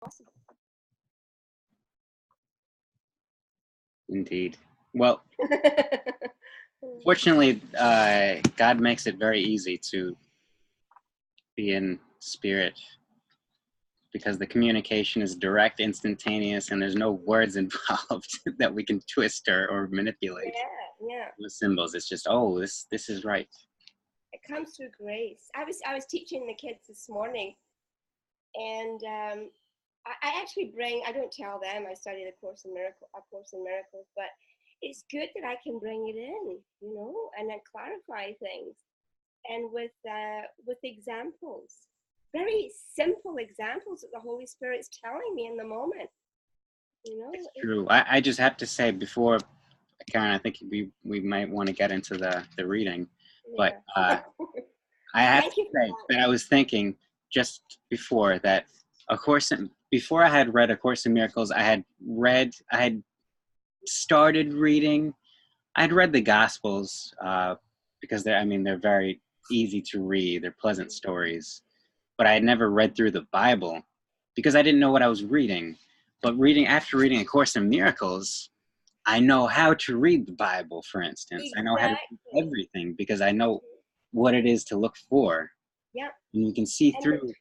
possible. Indeed. Well, fortunately, God makes it very easy to be in spirit because the communication is direct, instantaneous, and there's no words involved that we can twist or manipulate. Yeah. The symbols. It's just, oh, this is right. It comes through grace. I was teaching the kids this morning, and I actually bring. I don't tell them I studied a Course in Miracles, but it's good that I can bring it in, and then clarify things, and with examples, very simple examples that the Holy Spirit's telling me in the moment. It's true. I just have to say before, Karen, I think we might want to get into the reading, but I have to say that I was thinking just before that before I had read A Course in Miracles, I had started reading. I had read the Gospels because they're very easy to read. They're pleasant stories, but I had never read through the Bible because I didn't know what I was reading. But after reading A Course in Miracles, I know how to read the Bible, for instance. Exactly. I know how to read everything because I know what it is to look for. Yeah. And you can see and through the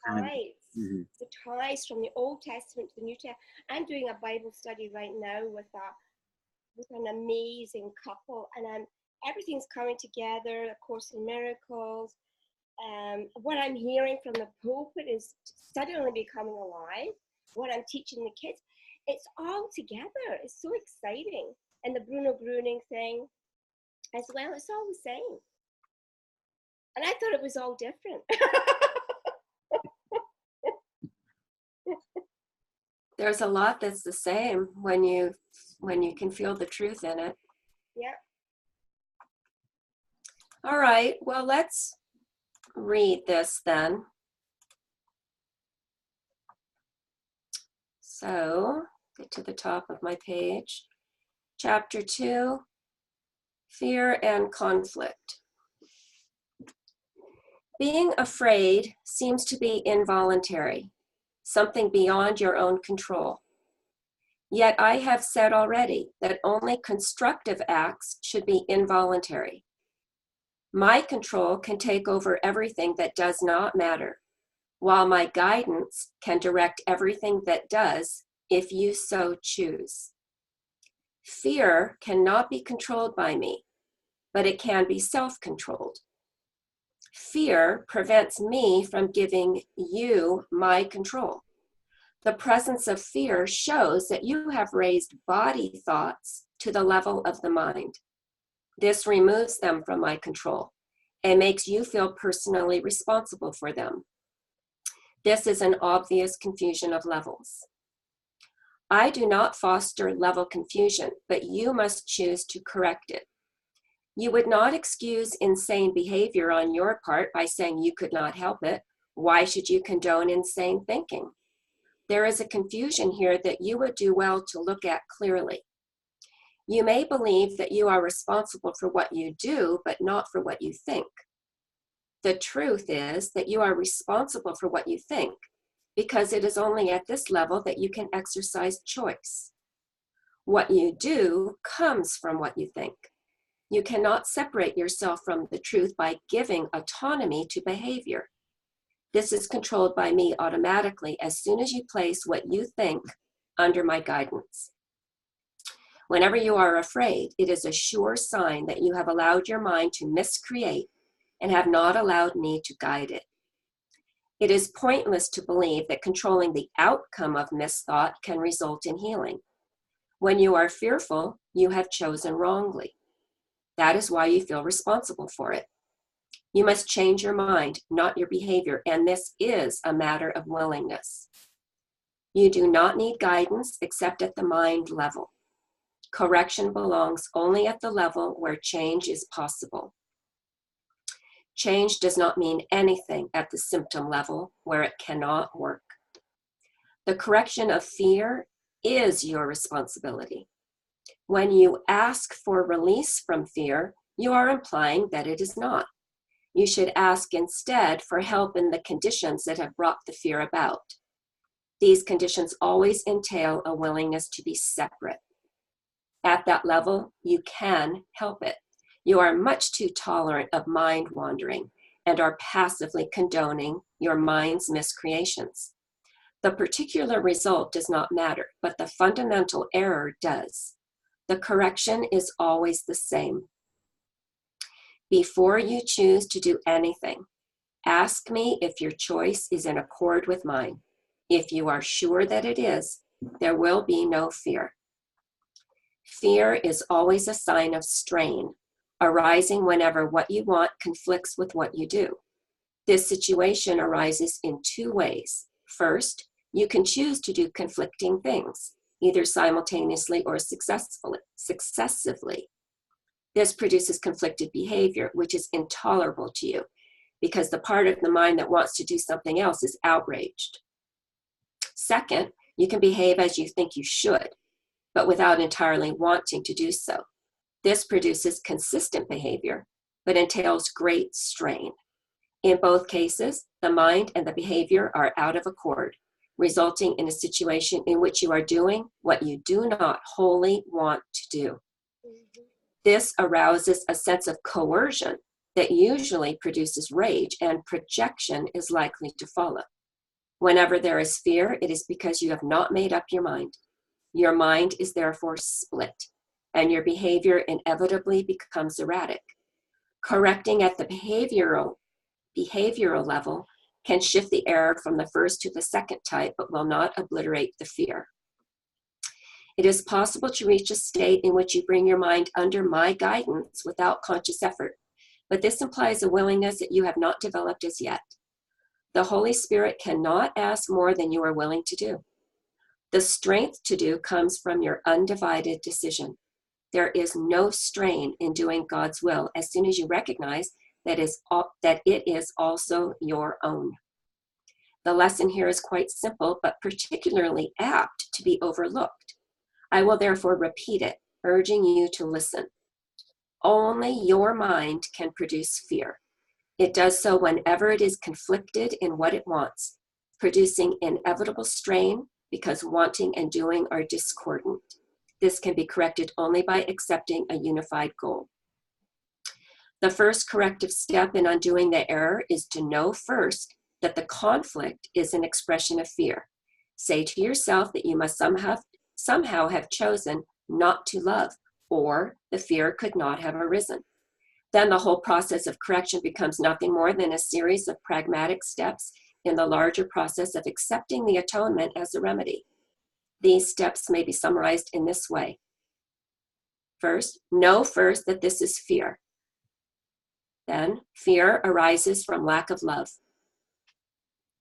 ties from the Old Testament to the New Testament. I'm doing a Bible study right now with an amazing couple, and everything's coming together. A Course in Miracles. What I'm hearing from the pulpit is suddenly becoming alive. What I'm teaching the kids, it's all together. It's so exciting. And the Bruno Gruning thing as well, it's all the same. And I thought it was all different. There's a lot that's the same when you can feel the truth in it. Yeah. All right, well, let's read this then. So, get to the top of my page. Chapter 2, Fear and Conflict. Being afraid seems to be involuntary, something beyond your own control. Yet I have said already that only constructive acts should be involuntary. My control can take over everything that does not matter, while my guidance can direct everything that does, if you so choose. Fear cannot be controlled by me, but it can be self-controlled. Fear prevents me from giving you my control. The presence of fear shows that you have raised body thoughts to the level of the mind. This removes them from my control and makes you feel personally responsible for them. This is an obvious confusion of levels. I do not foster level confusion, but you must choose to correct it. You would not excuse insane behavior on your part by saying you could not help it. Why should you condone insane thinking? There is a confusion here that you would do well to look at clearly. You may believe that you are responsible for what you do, but not for what you think. The truth is that you are responsible for what you think, because it is only at this level that you can exercise choice. What you do comes from what you think. You cannot separate yourself from the truth by giving autonomy to behavior. This is controlled by me automatically as soon as you place what you think under my guidance. Whenever you are afraid, it is a sure sign that you have allowed your mind to miscreate and have not allowed me to guide it. It is pointless to believe that controlling the outcome of misthought can result in healing. When you are fearful, you have chosen wrongly. That is why you feel responsible for it. You must change your mind, not your behavior, and this is a matter of willingness. You do not need guidance except at the mind level. Correction belongs only at the level where change is possible. Change does not mean anything at the symptom level where it cannot work. The correction of fear is your responsibility. When you ask for release from fear, you are implying that it is not. You should ask instead for help in the conditions that have brought the fear about. These conditions always entail a willingness to be separate. At that level, you can help it. You are much too tolerant of mind wandering and are passively condoning your mind's miscreations. The particular result does not matter, but the fundamental error does. The correction is always the same. Before you choose to do anything, ask me if your choice is in accord with mine. If you are sure that it is, there will be no fear. Fear is always a sign of strain, arising whenever what you want conflicts with what you do. This situation arises in two ways. First, you can choose to do conflicting things, either simultaneously or successively. This produces conflicted behavior, which is intolerable to you, because the part of the mind that wants to do something else is outraged. Second, you can behave as you think you should, but without entirely wanting to do so. This produces consistent behavior, but entails great strain. In both cases, the mind and the behavior are out of accord, resulting in a situation in which you are doing what you do not wholly want to do. This arouses a sense of coercion that usually produces rage, and projection is likely to follow. Whenever there is fear, it is because you have not made up your mind. Your mind is therefore split, and your behavior inevitably becomes erratic. Correcting at the behavioral level can shift the error from the first to the second type, but will not obliterate the fear. It is possible to reach a state in which you bring your mind under my guidance without conscious effort, but this implies a willingness that you have not developed as yet. The Holy Spirit cannot ask more than you are willing to do. The strength to do comes from your undivided decision. There is no strain in doing God's will as soon as you recognize that it is also your own. The lesson here is quite simple, but particularly apt to be overlooked. I will therefore repeat it, urging you to listen. Only your mind can produce fear. It does so whenever it is conflicted in what it wants, producing inevitable strain because wanting and doing are discordant. This can be corrected only by accepting a unified goal. The first corrective step in undoing the error is to know first that the conflict is an expression of fear. Say to yourself that you must somehow have chosen not to love, or the fear could not have arisen. Then the whole process of correction becomes nothing more than a series of pragmatic steps in the larger process of accepting the atonement as a remedy. These steps may be summarized in this way. First, know first that this is fear. Then, fear arises from lack of love.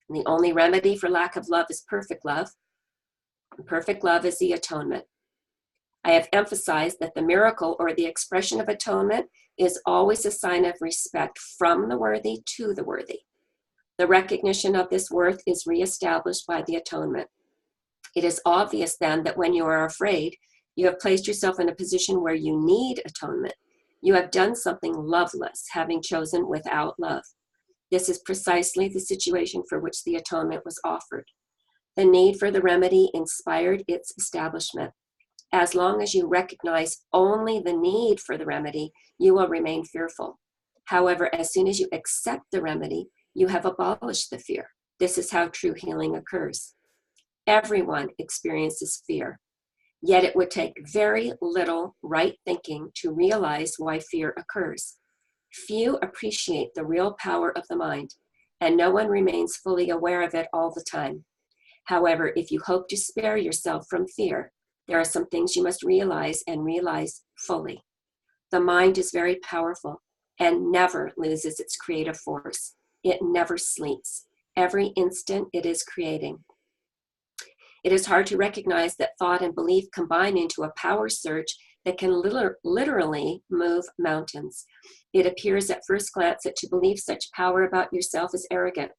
And the only remedy for lack of love is perfect love. And perfect love is the atonement. I have emphasized that the miracle or the expression of atonement is always a sign of respect from the worthy to the worthy. The recognition of this worth is reestablished by the atonement. It is obvious then that when you are afraid, you have placed yourself in a position where you need atonement. You have done something loveless, having chosen without love. This is precisely the situation for which the atonement was offered. The need for the remedy inspired its establishment. As long as you recognize only the need for the remedy, you will remain fearful. However, as soon as you accept the remedy, you have abolished the fear. This is how true healing occurs. Everyone experiences fear, yet it would take very little right thinking to realize why fear occurs. Few appreciate the real power of the mind, and no one remains fully aware of it all the time. However, if you hope to spare yourself from fear, there are some things you must realize and realize fully. The mind is very powerful and never loses its creative force. It never sleeps. Every instant it is creating. It is hard to recognize that thought and belief combine into a power surge that can literally move mountains. It appears at first glance that to believe such power about yourself is arrogant,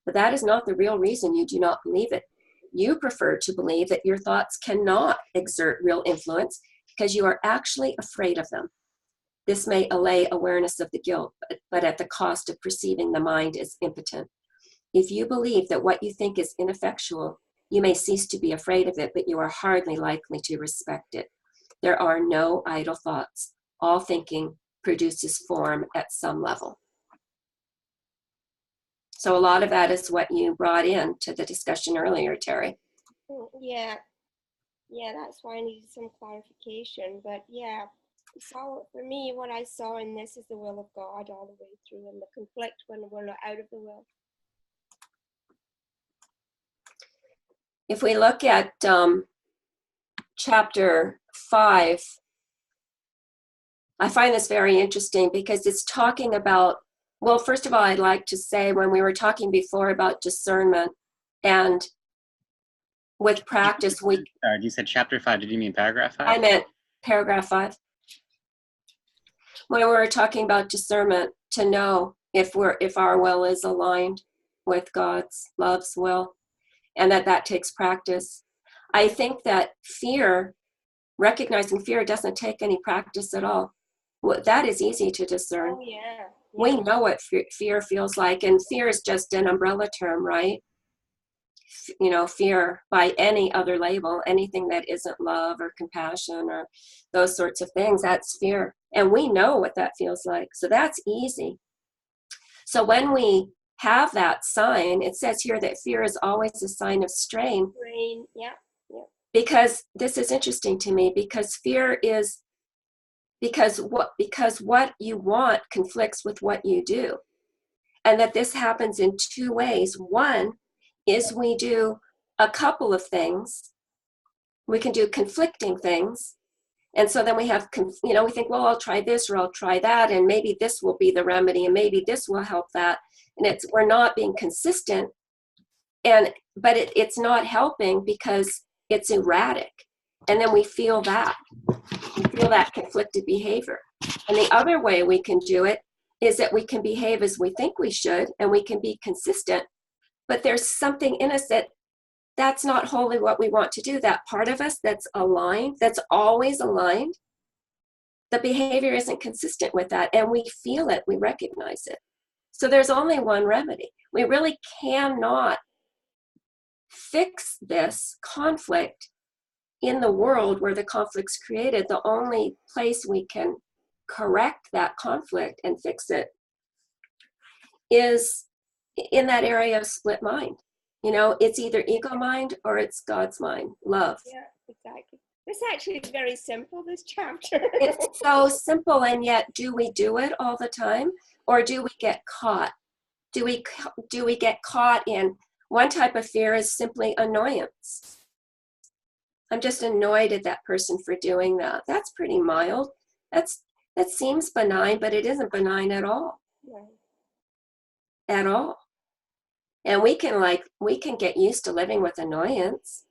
but that is not the real reason you do not believe it. You prefer to believe that your thoughts cannot exert real influence because you are actually afraid of them. This may allay awareness of the guilt, but at the cost of perceiving the mind as impotent. If you believe that what you think is ineffectual, You may cease to be afraid of it, but you are hardly likely to respect it. There are no idle thoughts. All thinking produces form at some level. So a lot of that is what you brought in to the discussion earlier, Terry. Yeah, that's why I needed some clarification. But yeah, so for me, what I saw in this is the will of God all the way through, and the conflict when we're not out of the will. If we look at chapter 5, I find this very interesting because it's talking about, well, first of all, I'd like to say when we were talking before about discernment, and with practice, Sorry, you said chapter 5. Did you mean paragraph 5? I meant paragraph 5. When we were talking about discernment, to know if our will is aligned with God's love's will, and that takes practice. I think that recognizing fear doesn't take any practice at all. That is easy to discern. Oh, yeah. We know what fear feels like, and fear is just an umbrella term, right? Fear by any other label, anything that isn't love or compassion or those sorts of things, that's fear. And we know what that feels like. So that's easy. So when we have that sign, it says here that fear is always a sign of strain. Yeah. Because this is interesting to me, because fear is because what you want conflicts with what you do. And that this happens in two ways. One is we do a couple of things. We can do conflicting things. And so then we have, we think, well, I'll try this or I'll try that, and maybe this will be the remedy, and maybe this will help that. And we're not being consistent, but it's not helping because it's erratic. And then we feel that conflicted behavior. And the other way we can do it is that we can behave as we think we should, and we can be consistent, but there's something in us that's not wholly what we want to do. That part of us that's aligned, that's always aligned, the behavior isn't consistent with that, and we feel it, we recognize it. So there's only one remedy. We really cannot fix this conflict in the world where the conflict's created. The only place we can correct that conflict and fix it is in that area of split mind. It's either ego mind or it's God's mind, love. Yeah, exactly. This actually is very simple, this chapter. It's so simple, and yet do we do it all the time? Or do we get caught? Do we get caught in one type of fear is simply annoyance. I'm just annoyed at that person for doing that. That's pretty mild. That seems benign, but it isn't benign at all. Right. At all. And we can get used to living with annoyance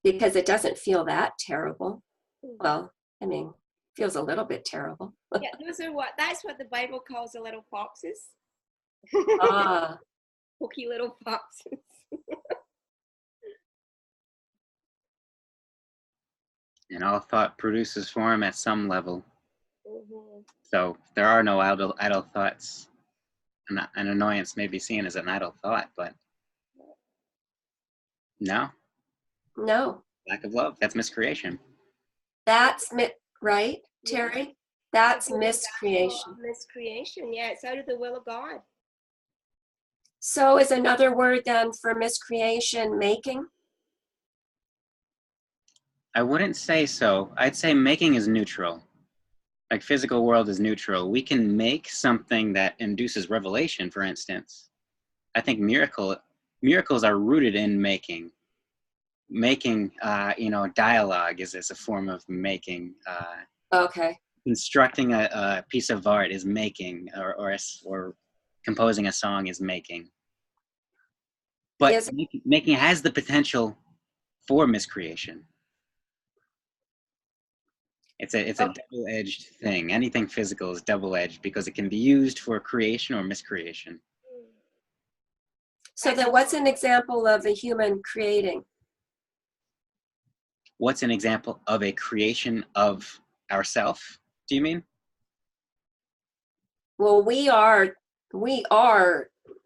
because it doesn't feel that terrible. Well, feels a little bit terrible. Yeah, that's what the Bible calls the little foxes. Ah. Pokey little foxes. And all thought produces form at some level. Mm-hmm. So there are no idle thoughts. An annoyance may be seen as an idle thought, but no. Lack of love. That's miscreation. That's right, Terry? That's miscreation. Miscreation, yeah. It's out of the will of God. So is another word then for miscreation making? I wouldn't say so. I'd say making is neutral. Like physical world is neutral. We can make something that induces revelation, for instance. I think miracles are rooted in making. Making, dialogue is a form of making. Okay. Constructing a piece of art is making, or composing a song is making. But making has the potential for miscreation. It's a double-edged thing. Anything physical is double-edged because it can be used for creation or miscreation. So then what's an example of a human creating? What's an example of a creation of ourself, do you mean? Well, we are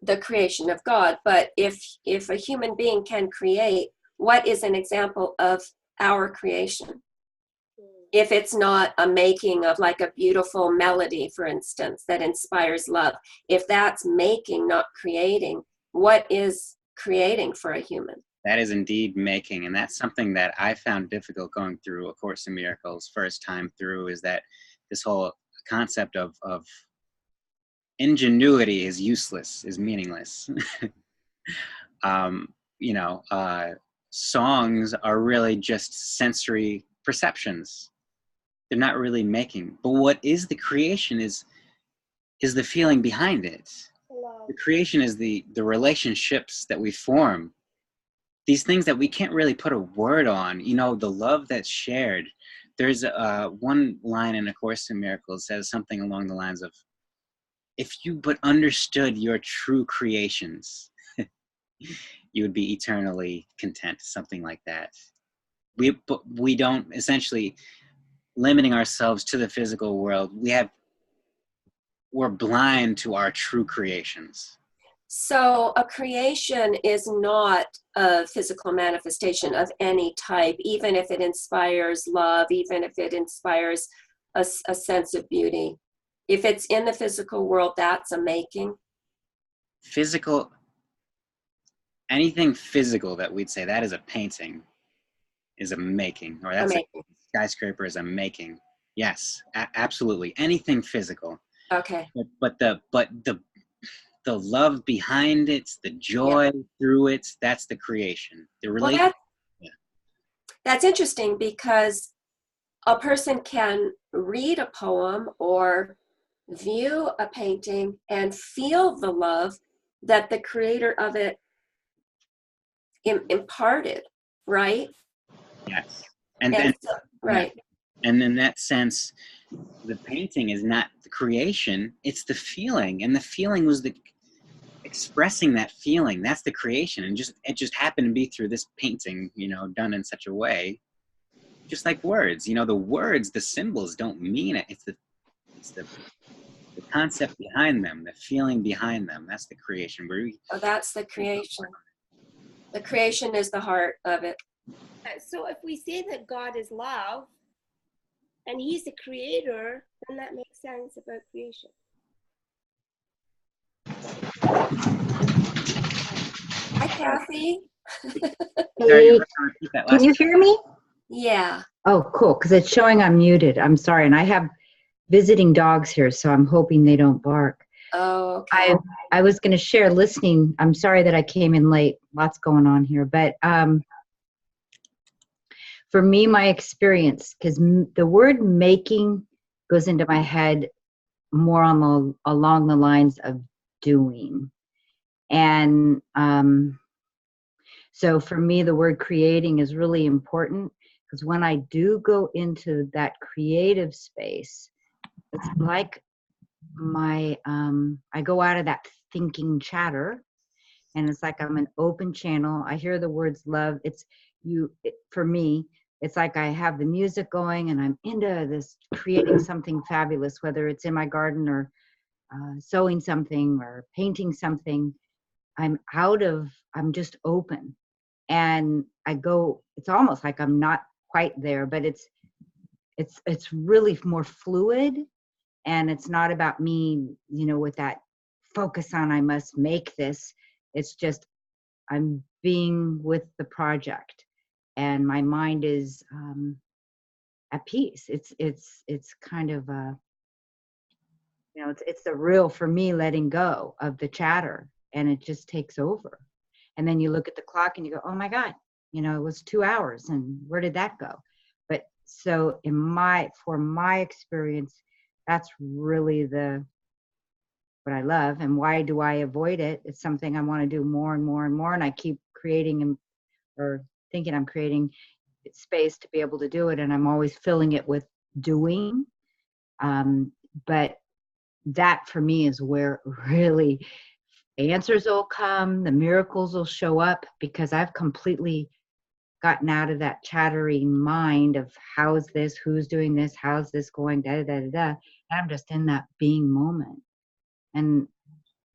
the creation of God, but if a human being can create, what is an example of our creation? If it's not a making of like a beautiful melody, for instance, that inspires love, if that's making, not creating, what is creating for a human? That is indeed making, and that's something that I found difficult going through A Course in Miracles first time through, is that this whole concept of ingenuity is useless, is meaningless. You know, songs are really just sensory perceptions. They're not really making. But what is the creation is the feeling behind it. Love. The creation is the relationships that we form. These things that we can't really put a word on, you know, the love that's shared. There's one line in A Course in Miracles says something along the lines of, if you but understood your true creations, you would be eternally content, something like that. We don't, essentially limiting ourselves to the physical world, we're blind to our true creations. So a creation is not a physical manifestation of any type, even if it inspires love, even if it inspires a sense of beauty. If it's in the physical world, that's a making. Physical, anything physical that we'd say that is a painting is a making, or that's a skyscraper is a making. Yes, absolutely. Anything physical. Okay. But the love behind it, the joy through it, that's the creation. The relation. That's interesting, because a person can read a poem or view a painting and feel the love that the creator of it imparted, right? Yes. Right. And in that sense, the painting is not the creation, it's the feeling. And the feeling was the expressing that feeling. That's the creation. And it just happened to be through this painting, you know, done in such a way. Just like words, you know, the words, the symbols don't mean it. It's the concept behind them, the feeling behind them. That's the creation. That's the creation. The creation is the heart of it. So if we say that God is love and he's the creator, then that makes sense about creation. Hi, Kathy. Hey, can you hear me? Yeah. Oh, cool, because it's showing I'm muted. I'm sorry, and I have visiting dogs here, so I'm hoping they don't bark. Oh, okay. I was going to share listening. I'm sorry that I came in late. Lots going on here. But for me, my experience, because the word making goes into my head more along the lines of doing. And so for me, the word creating is really important, because when I do go into that creative space, it's like I go out of that thinking chatter, and it's like I'm an open channel. I hear the words love. For me, it's like I have the music going and I'm into this creating something fabulous, whether it's in my garden or sewing something or painting something. I'm just open. And it's almost like I'm not quite there, but it's really more fluid, and it's not about me, you know, with that focus on I must make this. It's just I'm being with the project, and my mind is at peace. It's kind of it's the real, for me, letting go of the chatter, and it just takes over. And then you look at the clock and you go, oh my God, you know, it was 2 hours, and where did that go? But so for my experience, that's really what I love. And why do I avoid it? It's something I want to do more and more and more. And I keep creating or thinking I'm creating space to be able to do it. And I'm always filling it with doing. But that for me is where really answers will come, the miracles will show up, because I've completely gotten out of that chattering mind of how's this, who's doing this, how's this going, da da da da. And I'm just in that being moment. And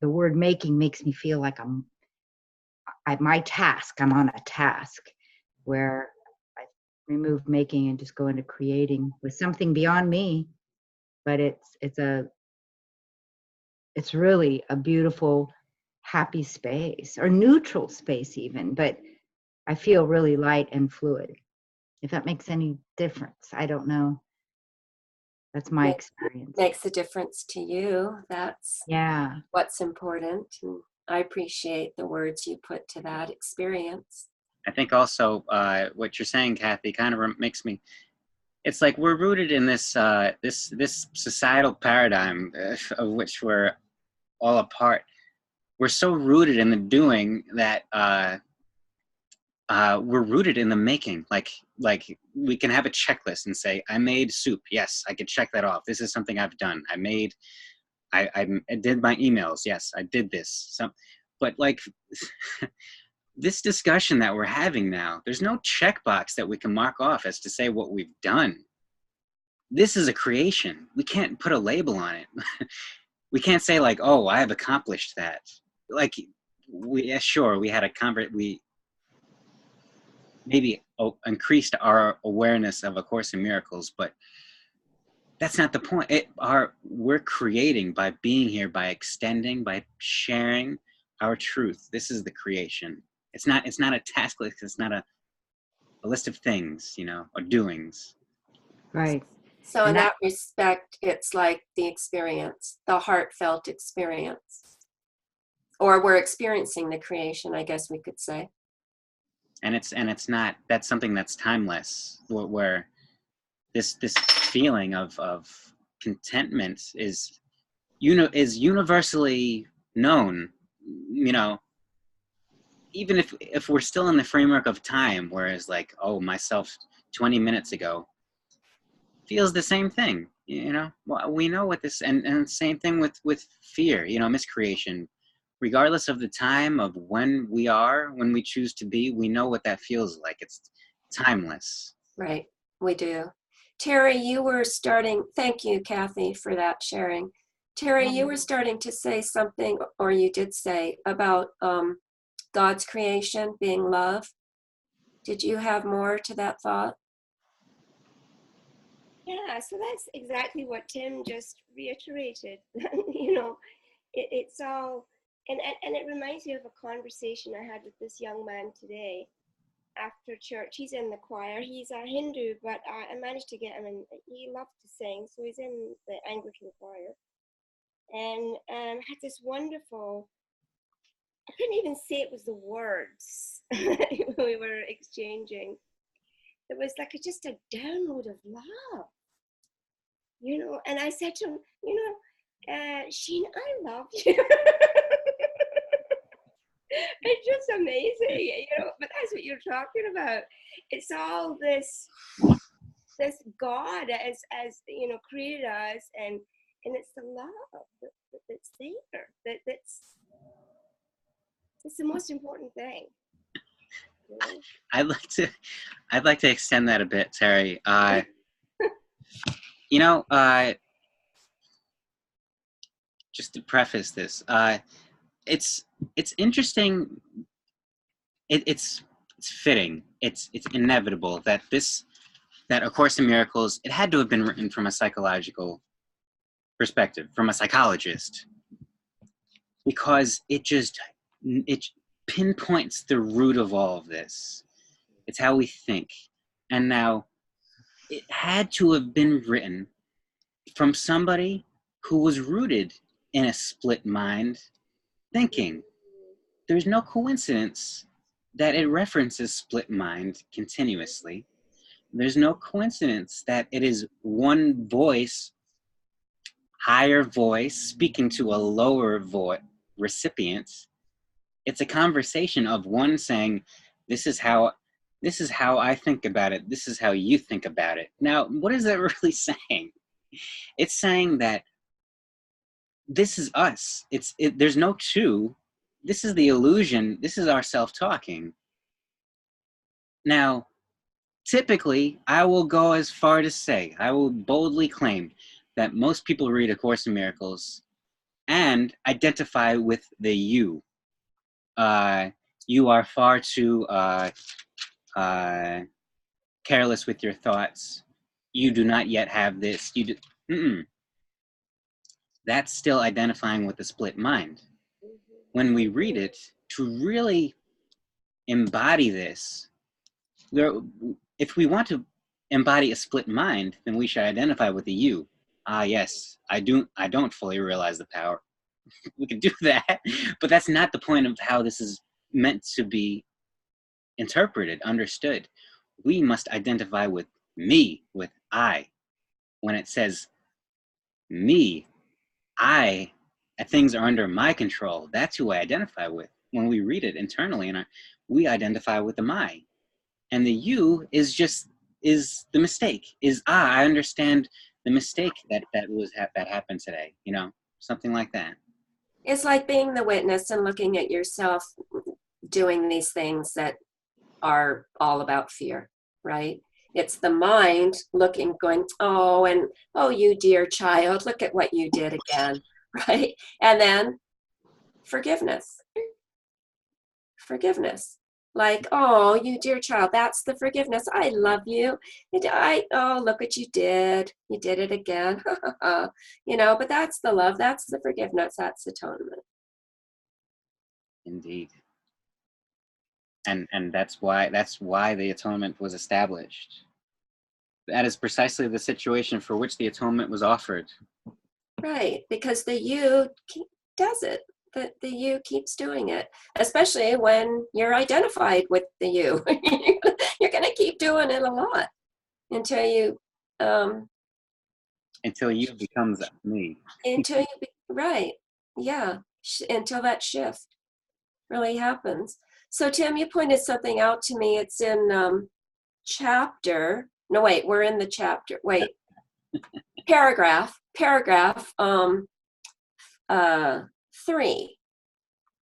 the word making makes me feel like I'm on a task. where I remove making and just go into creating with something beyond me. But it's really a beautiful, happy space, or neutral space even. But I feel really light and fluid. If that makes any difference, I don't know. That's my experience. Makes a difference to you. That's Yeah. what's important. And I appreciate the words you put to that experience. I think also what you're saying, Kathy, kind of makes me. It's like we're rooted in this this societal paradigm of which we're all a part. We're so rooted in the doing that we're rooted in the making. Like we can have a checklist and say, I made soup. Yes, I could check that off. This is something I've done. I did my emails. Yes, I did this. But like this discussion that we're having now, there's no checkbox that we can mark off as to say what we've done. This is a creation. We can't put a label on it. We can't say like, oh, I have accomplished that. Like, we had we maybe increased our awareness of A Course in Miracles, but that's not the point. We're creating by being here, by extending, by sharing our truth. This is the creation. It's not a task list. It's not a list of things, or doings. Right. So in that respect, it's like the experience, the heartfelt experience. Or we're experiencing the creation, I guess we could say. And it's not, that's something that's timeless, where this feeling of contentment is universally known, even if we're still in the framework of time, whereas like, oh, myself 20 minutes ago feels the same thing, well, we know what this, and same thing with fear, miscreation, regardless of the time of when we choose to be, we know what that feels like. It's timeless. Right, we do. Terry, you were starting, thank you, Kathy, for that sharing. Terry, you were starting to say something, or you did say, about God's creation being love. Did you have more to that thought? Yeah, so that's exactly what Tim just reiterated. It's all, and it reminds me of a conversation I had with this young man today after church. He's in the choir. He's a Hindu, but I managed to get him, and he loved to sing, so he's in the Anglican choir. And had this wonderful, I couldn't even say it was the words we were exchanging. It was like just a download of love, and I said to him, Sheen, I love you. It's just amazing, but that's what you're talking about. It's all this God as created us, and it's the love that's there. It's the most important thing. I'd like to extend that a bit, Terry. Just to preface this, it's interesting. It's fitting. It's inevitable that A Course in Miracles, it had to have been written from a psychological perspective, from a psychologist, because it pinpoints the root of all of this. It's how we think. And now it had to have been written from somebody who was rooted in a split mind thinking. There's no coincidence that it references split mind continuously. There's no coincidence that it is one voice, higher voice, speaking to a lower voice recipient. It's a conversation of one saying, this is how I think about it. This is how you think about it. Now, what is that really saying? It's saying that this is us. There's no two. This is the illusion. This is our self-talking. Now, typically, I will go as far to say, I will boldly claim that most people read A Course in Miracles and identify with the you. You are far too careless with your thoughts. You do not yet have this. You do. That's still identifying with the split mind. When we read it, to really embody this, if we want to embody a split mind, then we should identify with the you. Ah, yes, I don't fully realize the power. We can do that, but that's not the point of how this is meant to be interpreted, understood. We must identify with me, with I. When it says me, I, things are under my control. That's who I identify with. When we read it internally, and we identify with the my, and the you is the mistake. I understand the mistake that happened today. Something like that. It's like being the witness and looking at yourself doing these things that are all about fear, right? It's the mind looking, going, oh, you dear child, look at what you did again, right? And then forgiveness. Like, oh, you dear child, that's the forgiveness. I love you. Oh, look what you did. You did it again. But that's the love. That's the forgiveness. That's atonement. Indeed. And that's why the atonement was established. That is precisely the situation for which the atonement was offered. Right, because the you does it. The you keeps doing it, especially when you're identified with the you. You're going to keep doing it a lot until you becomes me. Right, yeah, until that shift really happens. So Tim, you pointed something out to me. It's in we're in the chapter. Paragraph 3.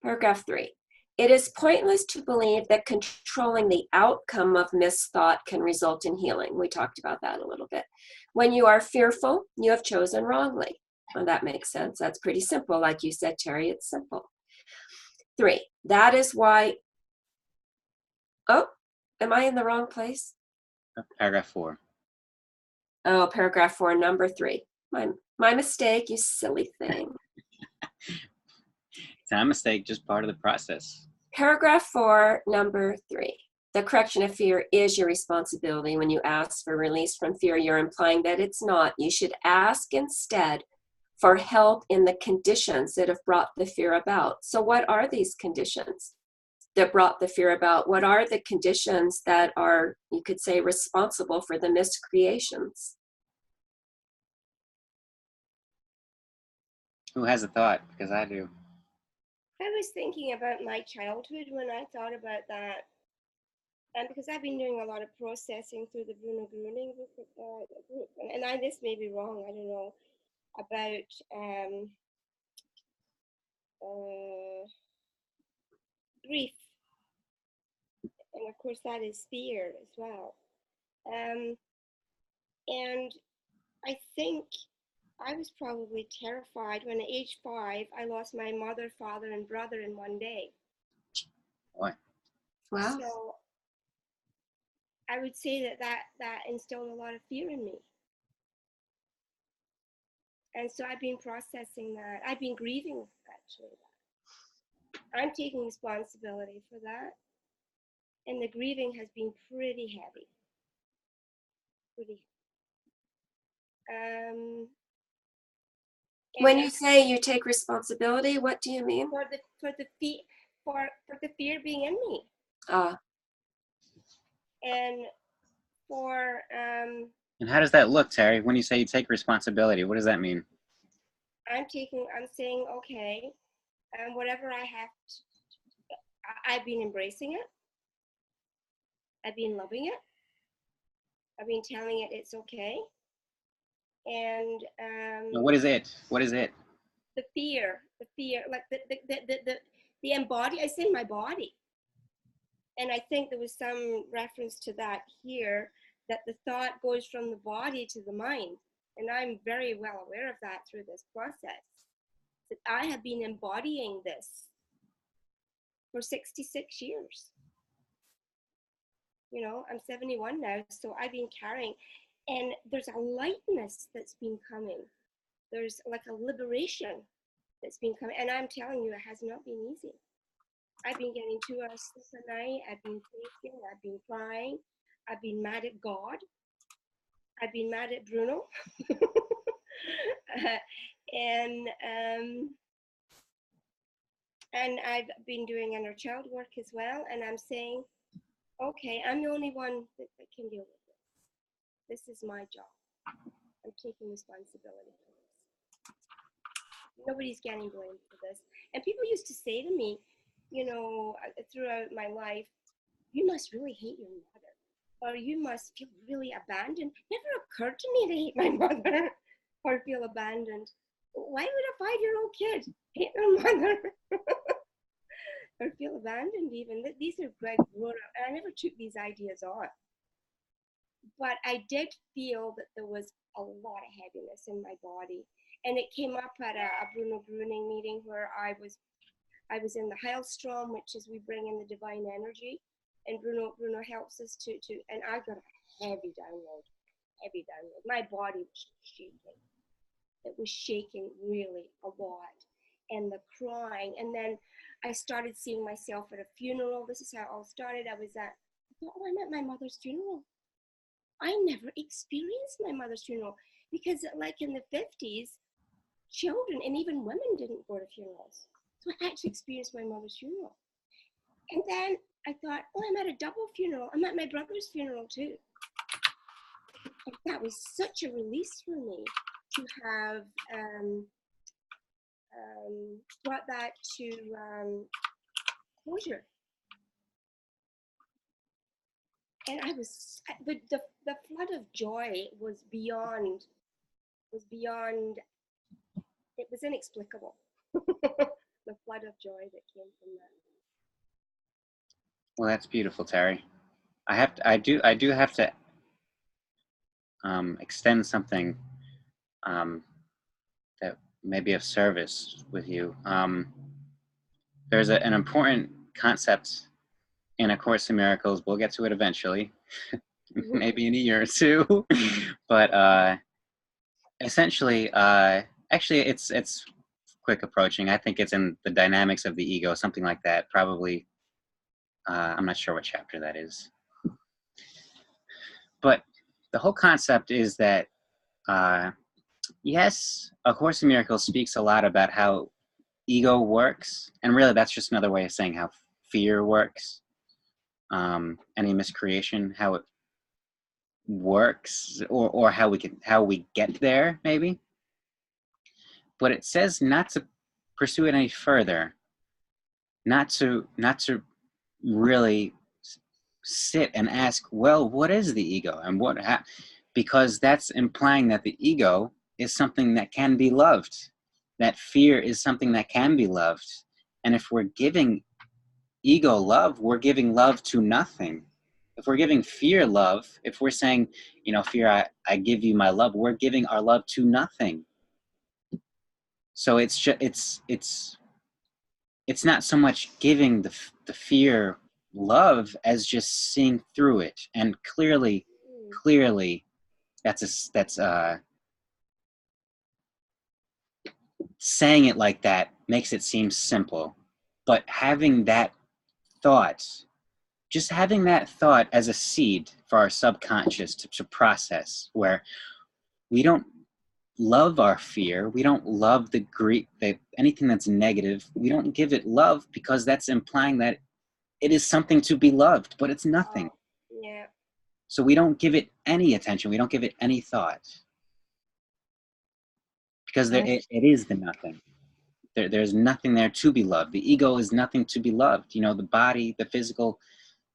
Paragraph 3. It is pointless to believe that controlling the outcome of misthought can result in healing. We talked about that a little bit. When you are fearful, you have chosen wrongly. Well, that makes sense. That's pretty simple. Like you said, Terry, it's simple. 3. That is why... Oh, am I in the wrong place? Paragraph 4. Oh, paragraph 4, number 3. My mistake, you silly thing. It's not a mistake, just part of the process. Paragraph 4, number 3. The correction of fear is your responsibility. When you ask for release from fear, you're implying that it's not. You should ask instead for help in the conditions that have brought the fear about. So what are these conditions that brought the fear about? What are the conditions that are, you could say, responsible for the miscreations? Who has a thought? Because I do. I was thinking about my childhood when I thought about that. And because I've been doing a lot of processing through the Bruno Gruning group, and this may be wrong, I don't know, about grief. And of course that is fear as well. And I think I was probably terrified when at age 5, I lost my mother, father, and brother in one day. Boy. Wow. So I would say that instilled a lot of fear in me. And so I've been processing that. I've been grieving, actually. I'm taking responsibility for that. And the grieving has been pretty heavy. When you say you take responsibility, what do you mean? For the fear being in me. And for And how does that look, Terry? When you say you take responsibility, what does that mean? I'm saying, okay, whatever I have I've been embracing it. I've been loving it. I've been telling it it's okay. And what is it? What is it? The fear, like the embody. I say my body, and I think there was some reference to that here, that the thought goes from the body to the mind, and I'm very well aware of that through this process. That I have been embodying this for 66 years. You know, I'm 71 now, so I've been carrying, and there's a lightness that's been coming. There's like a liberation that's been coming, and I'm telling you, it has not been easy. I've been getting 2 hours sleep a night. I've been thinking. I've been crying. I've been mad at God. I've been mad at Bruno. and I've been doing inner child work as well. And I'm saying, okay, I'm the only one that can deal with this. This is my job. I'm taking responsibility for this. Nobody's getting blamed for this. And people used to say to me, you know, throughout my life, you must really hate your mother, or you must feel really abandoned. Never occurred to me to hate my mother or feel abandoned. Why would a 5-year-old kid hate their mother or feel abandoned even? These are great grown up, and I never took these ideas on. But I did feel that there was a lot of heaviness in my body. And it came up at a Bruno Bruning meeting where I was in the Hailstrom, which is we bring in the divine energy. And Bruno helps us to, and I got a heavy download. My body was shaking. It was shaking really a lot. And the crying. And then I started seeing myself at a funeral. This is how it all started. I thought, oh, I'm at my mother's funeral. I never experienced my mother's funeral because, like in the 50s, children and even women didn't go to funerals. So I actually experienced my mother's funeral. And then I thought, oh, I'm at a double funeral. I'm at my brother's funeral too. And that was such a release for me to have brought that to closure. And the flood of joy was beyond, it was inexplicable. The flood of joy that came from that. Well, that's beautiful, Terry. I do have to extend something that may be of service with you. There's an important concept in A Course in Miracles. We'll get to it eventually, maybe in a year or two. But essentially, actually, it's quick approaching. I think it's in the dynamics of the ego, something like that. Probably, I'm not sure what chapter that is. But the whole concept is that, yes, A Course in Miracles speaks a lot about how ego works, and really that's just another way of saying how fear works. Any miscreation, how it works, or how we get there, maybe. But it says not to pursue it any further, not to really sit and ask, well, what is the ego, and because that's implying that the ego is something that can be loved, that fear is something that can be loved. And if we're giving ego love, we're giving love to nothing. If we're giving fear love, if we're saying, you know, fear, I give you my love, we're giving our love to nothing. So it's just, it's not so much giving the fear love as just seeing through it. And clearly that's saying it like that makes it seem simple. But having that thought, just having that thought as a seed for our subconscious to process, where we don't love our fear, we don't love the grief, anything that's negative, we don't give it love, because that's implying that it is something to be loved, but it's nothing. Oh, yeah. So we don't give it any attention, we don't give it any thought, because it is the nothing. There's nothing there to be loved. The ego is nothing to be loved. You know, the body, the physical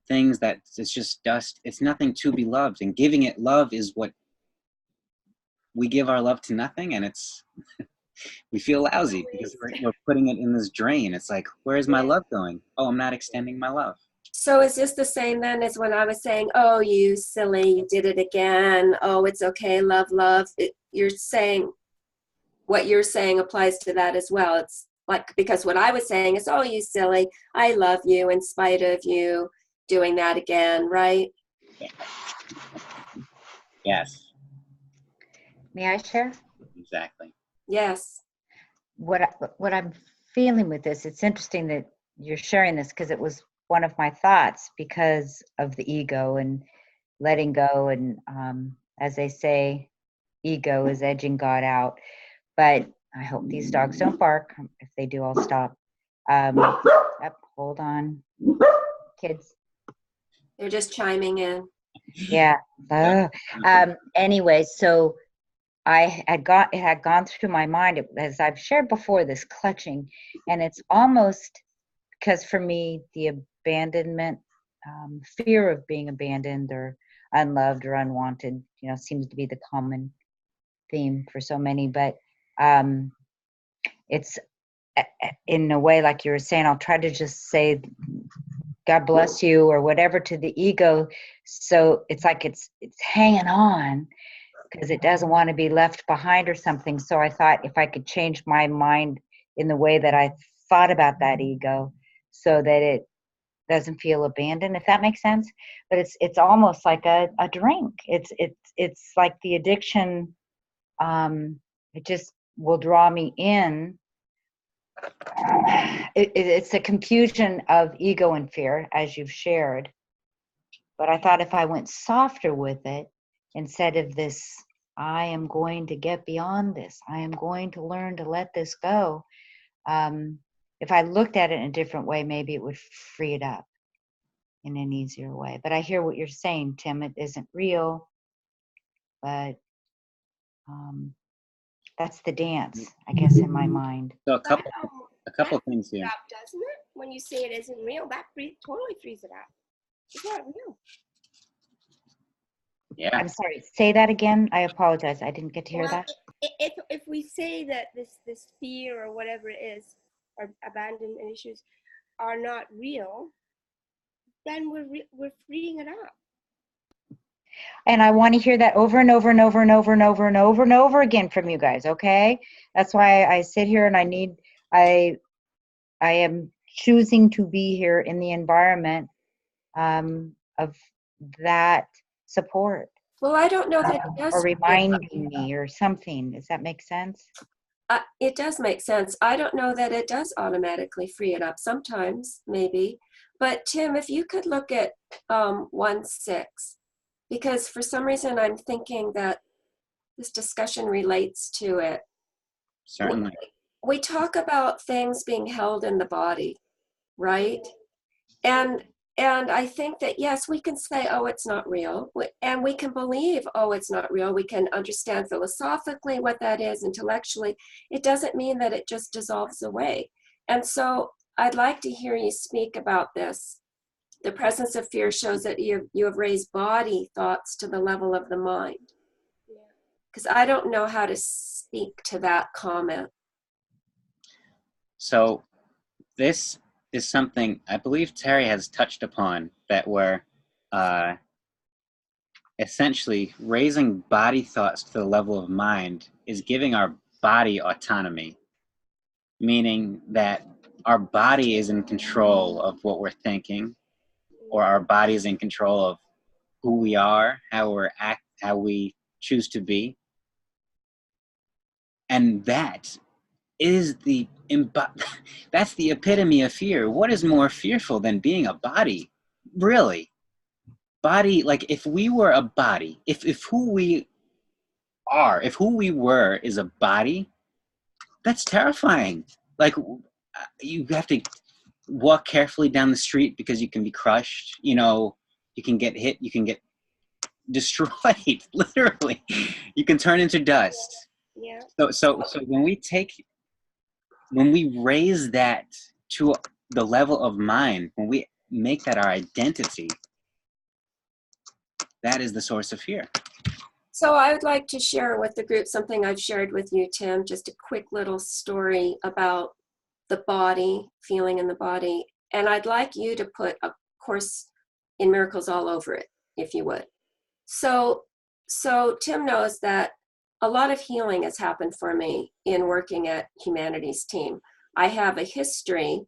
things, that it's just dust. It's nothing to be loved. And giving it love is what we give our love to nothing, and it's we feel lousy because we're putting it in this drain. It's like, where's my love going? Oh, I'm not extending my love. So is this the same then as when I was saying, oh, you silly, you did it again. Oh, it's okay, love. You're saying, what you're saying applies to that as well. It's like, because what I was saying is, oh, you silly, I love you in spite of you doing that again, right? Yes, May I share? exactly. Yes. What I'm feeling with this, it's interesting that you're sharing this because it was one of my thoughts because of the ego and letting go. And as they say, ego is edging God out. But I hope these dogs don't bark. If they do, I'll stop. Hold on, kids. They're just chiming in. Yeah. Anyway, so it had gone through my mind, as I've shared before, this clutching, and it's almost because for me the abandonment, fear of being abandoned or unloved or unwanted, seems to be the common theme for so many. But it's in a way, like you were saying, I'll try to just say God bless you or whatever to the ego, so it's like it's hanging on because it doesn't want to be left behind or something. So I thought if I could change my mind in the way that I thought about that ego so that it doesn't feel abandoned, if that makes sense. But it's almost like a drink. It's like the addiction. It just will draw me in. It's a confusion of ego and fear, as you've shared. But I thought if I went softer with it, instead of this, I am going to get beyond this, I am going to learn to let this go. If I looked at it in a different way, maybe it would free it up in an easier way. But I hear what you're saying, Tim. It isn't real, but that's the dance, I guess, in my mind. So a But, couple that things frees here. it up, doesn't it? When you say it isn't real, that totally frees it up. It's not real. Yeah. I'm sorry, say that again. I apologize. I didn't get to hear Well, that. if we say that this fear or whatever it is, or abandonment issues are not real, then we're freeing it up. And I want to hear that over and over and over and over and over and over and over again from you guys, okay? That's why I sit here and I am choosing to be here in the environment of that support. Well, I don't know that it does. Or reminding me or something. Does that make sense? It does make sense. I don't know that it does automatically free it up. Sometimes, maybe. But Tim, if you could look at 1:6, because for some reason I'm thinking that this discussion relates to it. Certainly. We talk about things being held in the body, right? And I think that, yes, we can say, oh, it's not real. And we can believe, oh, it's not real. We can understand philosophically what that is, intellectually. It doesn't mean that it just dissolves away. And so I'd like to hear you speak about this. The presence of fear shows that you have raised body thoughts to the level of the mind. Because I don't know how to speak to that comment. So this is something I believe Terry has touched upon, that we're essentially raising body thoughts to the level of mind is giving our body autonomy, meaning that our body is in control of what we're thinking, or our body is in control of who we are, how we choose to be. And that is that's the epitome of fear. What is more fearful than being a body? Really? Body, like if we were a body, if who we are, if who we were is a body, that's terrifying. Like you have to walk carefully down the street because you can be crushed, you can get hit, you can get destroyed, literally. You can turn into dust. Yeah. So when we raise that to the level of mind, when we make that our identity, that is the source of fear. So I would like to share with the group something I've shared with you, Tim, just a quick little story about the body, feeling in the body. And I'd like you to put a Course in Miracles all over it, if you would. So Tim knows that a lot of healing has happened for me in working at Humanities Team. I have a history,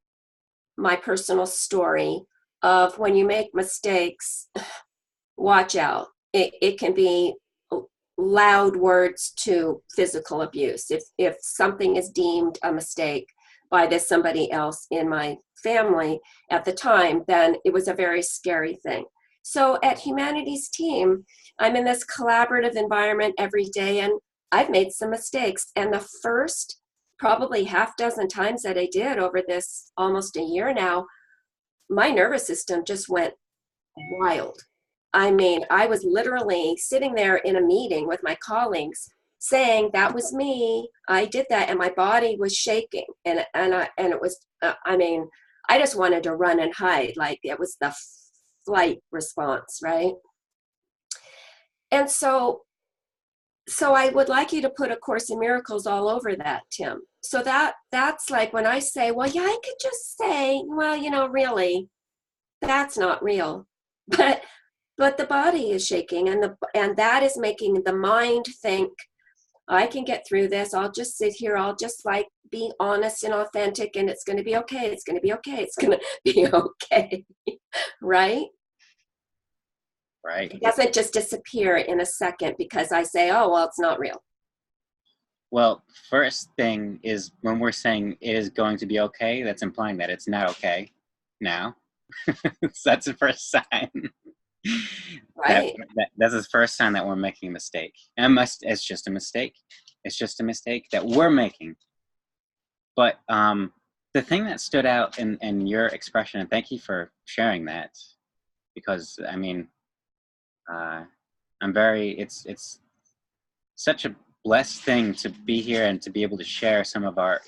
my personal story, of when you make mistakes, watch out. It can be loud words to physical abuse. If something is deemed a mistake by this somebody else in my family at the time, then it was a very scary thing. So at Humanities Team, I'm in this collaborative environment every day, and I've made some mistakes. And the first probably half dozen times that I did over this almost a year now, my nervous system just went wild. I mean, I was literally sitting there in a meeting with my colleagues saying that was me, I did that, and my body was shaking, and it was I mean, I just wanted to run and hide, like it was the flight response, right? And so I would like you to put A Course in Miracles all over that, Tim. So that's like when I say, well, yeah, I could just say, well, you know, really, that's not real. But the body is shaking, and that is making the mind think, I can get through this. I'll just sit here. I'll just like be honest and authentic, and it's going to be okay. It's going to be okay. It's going to be okay. Right? Right. It doesn't just disappear in a second because I say, oh, well, it's not real. Well, first thing is when we're saying it is going to be okay, that's implying that it's not okay now. So that's the first sign. Right. That's the first sign that we're making a mistake. And it's just a mistake. It's just a mistake that we're making. But the thing that stood out in your expression, and thank you for sharing that, because I mean, it's such a blessed thing to be here and to be able to share some of our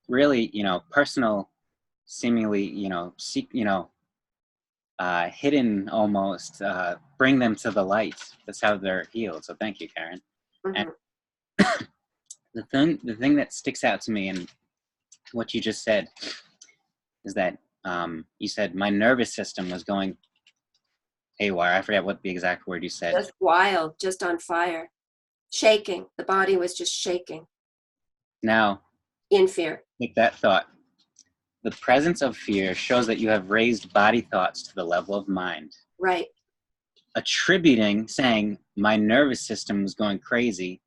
really, personal, seemingly, hidden almost, bring them to the light. That's how they're healed. So thank you, Karen. Mm-hmm. And the thing that sticks out to me and what you just said is that you said my nervous system was going haywire. I forget what the exact word you said. Just wild, just on fire, shaking. The body was just shaking. Now, in fear. Take that thought. The presence of fear shows that you have raised body thoughts to the level of mind. Right. Saying my nervous system was going crazy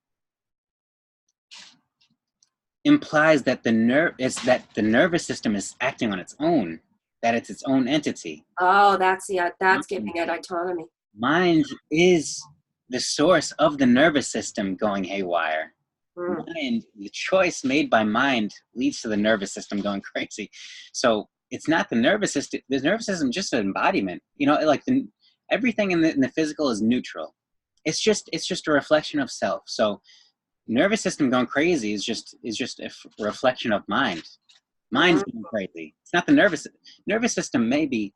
implies that the nervous system is acting on its own, that it's its own entity. Oh, that's giving it autonomy. Mind is the source of the nervous system going haywire. Mind, the choice made by mind leads to the nervous system going crazy. So it's not the nervous system. The nervous system is just an embodiment. Like everything in the physical is neutral. It's just a reflection of self. So nervous system going crazy is just a reflection of mind. Mind's going crazy. It's not the nervous system. Maybe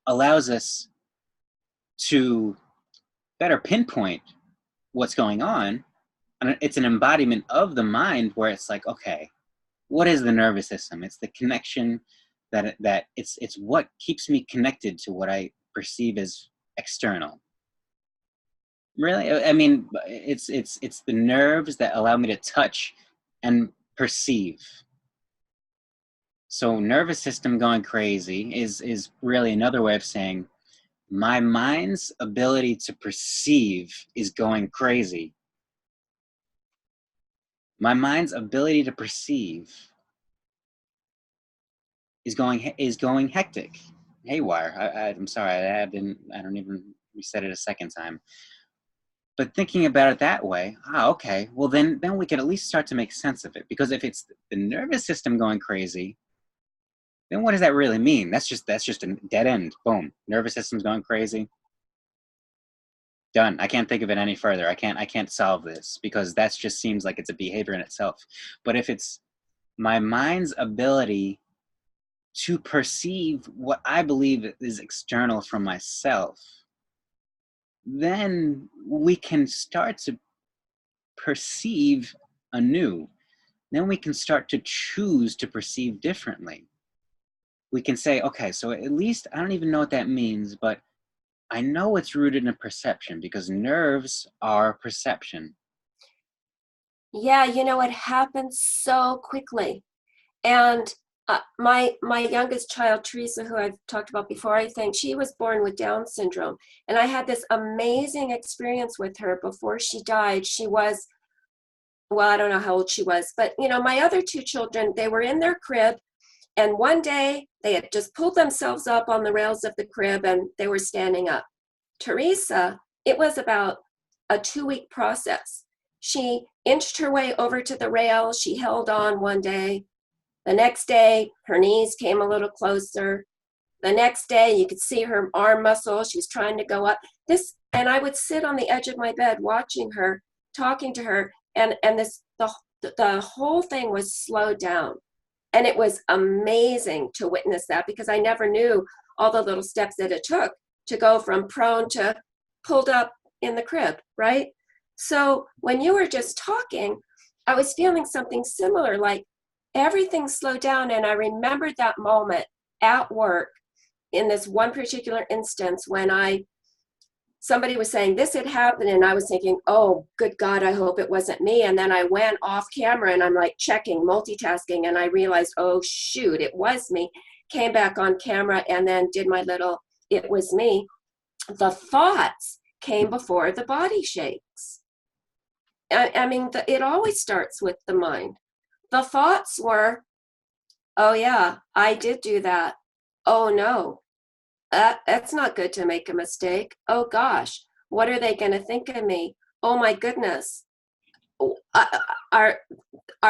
allows us to better pinpoint what's going on. And it's an embodiment of the mind where it's like, okay, what is the nervous system? It's the connection that it's what keeps me connected to what I perceive as external. Really, I mean, it's the nerves that allow me to touch and perceive. So nervous system going crazy is really another way of saying my mind's ability to perceive is going crazy. My mind's ability to perceive is going hectic, haywire. I'm sorry, I don't even reset it a second time. But thinking about it that way, okay, well then we can at least start to make sense of it. Because if it's the nervous system going crazy, then what does that really mean? That's just a dead end. Boom, nervous system's going crazy. Done. I can't think of it any further. I can't solve this because that just seems like it's a behavior in itself. But if it's my mind's ability to perceive what I believe is external from myself, then we can start to perceive anew. Then we can start to choose to perceive differently. We can say, okay, so at least I don't even know what that means, but I know it's rooted in perception because nerves are perception. Yeah, it happens so quickly. And My youngest child, Teresa, who I've talked about before, I think she was born with Down syndrome. And I had this amazing experience with her before she died. She was, well, I don't know how old she was, but you know, my other two children, they were in their crib, and one day they had just pulled themselves up on the rails of the crib and they were standing up. Teresa, it was about a 2-week process. She inched her way over to the rail. She held on one day. The next day, her knees came a little closer. The next day, you could see her arm muscle. She was trying to go up. And I would sit on the edge of my bed watching her, talking to her, and the whole thing was slowed down. And it was amazing to witness that, because I never knew all the little steps that it took to go from prone to pulled up in the crib, right? So when you were just talking, I was feeling something similar, like everything slowed down. And I remembered that moment at work in this one particular instance when somebody was saying this had happened, and I was thinking, oh, good God, I hope it wasn't me. And then I went off camera and I'm like checking, multitasking, and I realized, oh shoot, it was me. Came back on camera and then did my little, it was me. The thoughts came before the body shakes. I mean, it always starts with the mind. The thoughts were, oh yeah, I did do that. Oh no, that's not good to make a mistake. Oh gosh, what are they going to think of me? Oh my goodness. Are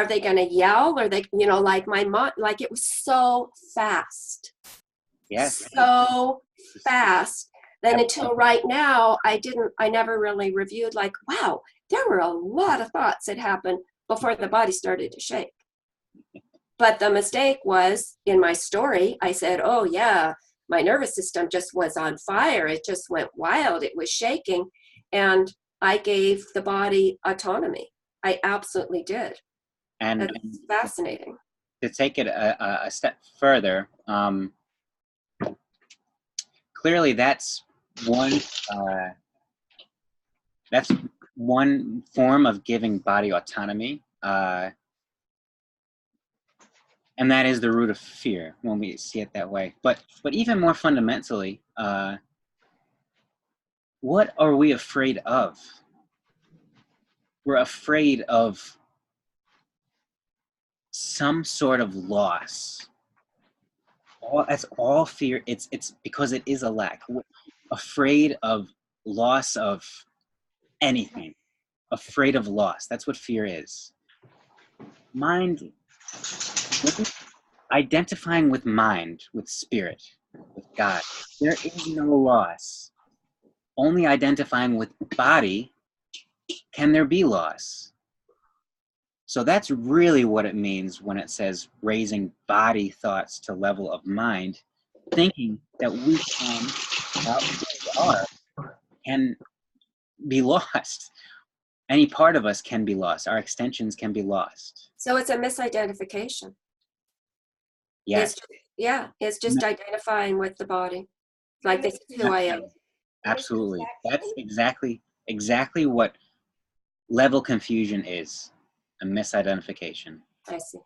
they going to yell? Or they, you know, like my mom, like it was so fast. Yes. So fast. Then until right now, I never really reviewed like, wow, there were a lot of thoughts that happened before the body started to shake. But the mistake was in my story, I said, oh yeah, my nervous system just was on fire. It just went wild. It was shaking. And I gave the body autonomy. I absolutely did. And that's fascinating. To take it a step further, clearly that's one form of giving body autonomy, and that is the root of fear when we see it that way. But even more fundamentally, what are we afraid of? We're afraid of some sort of loss. That's all fear. It's because it is a lack. We're afraid of loss of anything. Afraid of loss. That's what fear is. Mind, identifying with mind, with spirit, with God. There is no loss. Only identifying with body can there be loss. So that's really what it means when it says raising body thoughts to level of mind, thinking that we can, can be lost. Any part of us can be lost. Our extensions can be lost. So it's a misidentification. Yes. It's just identifying with the body. Like, this is who I am. Absolutely. That's exactly what level confusion is. A misidentification. I see.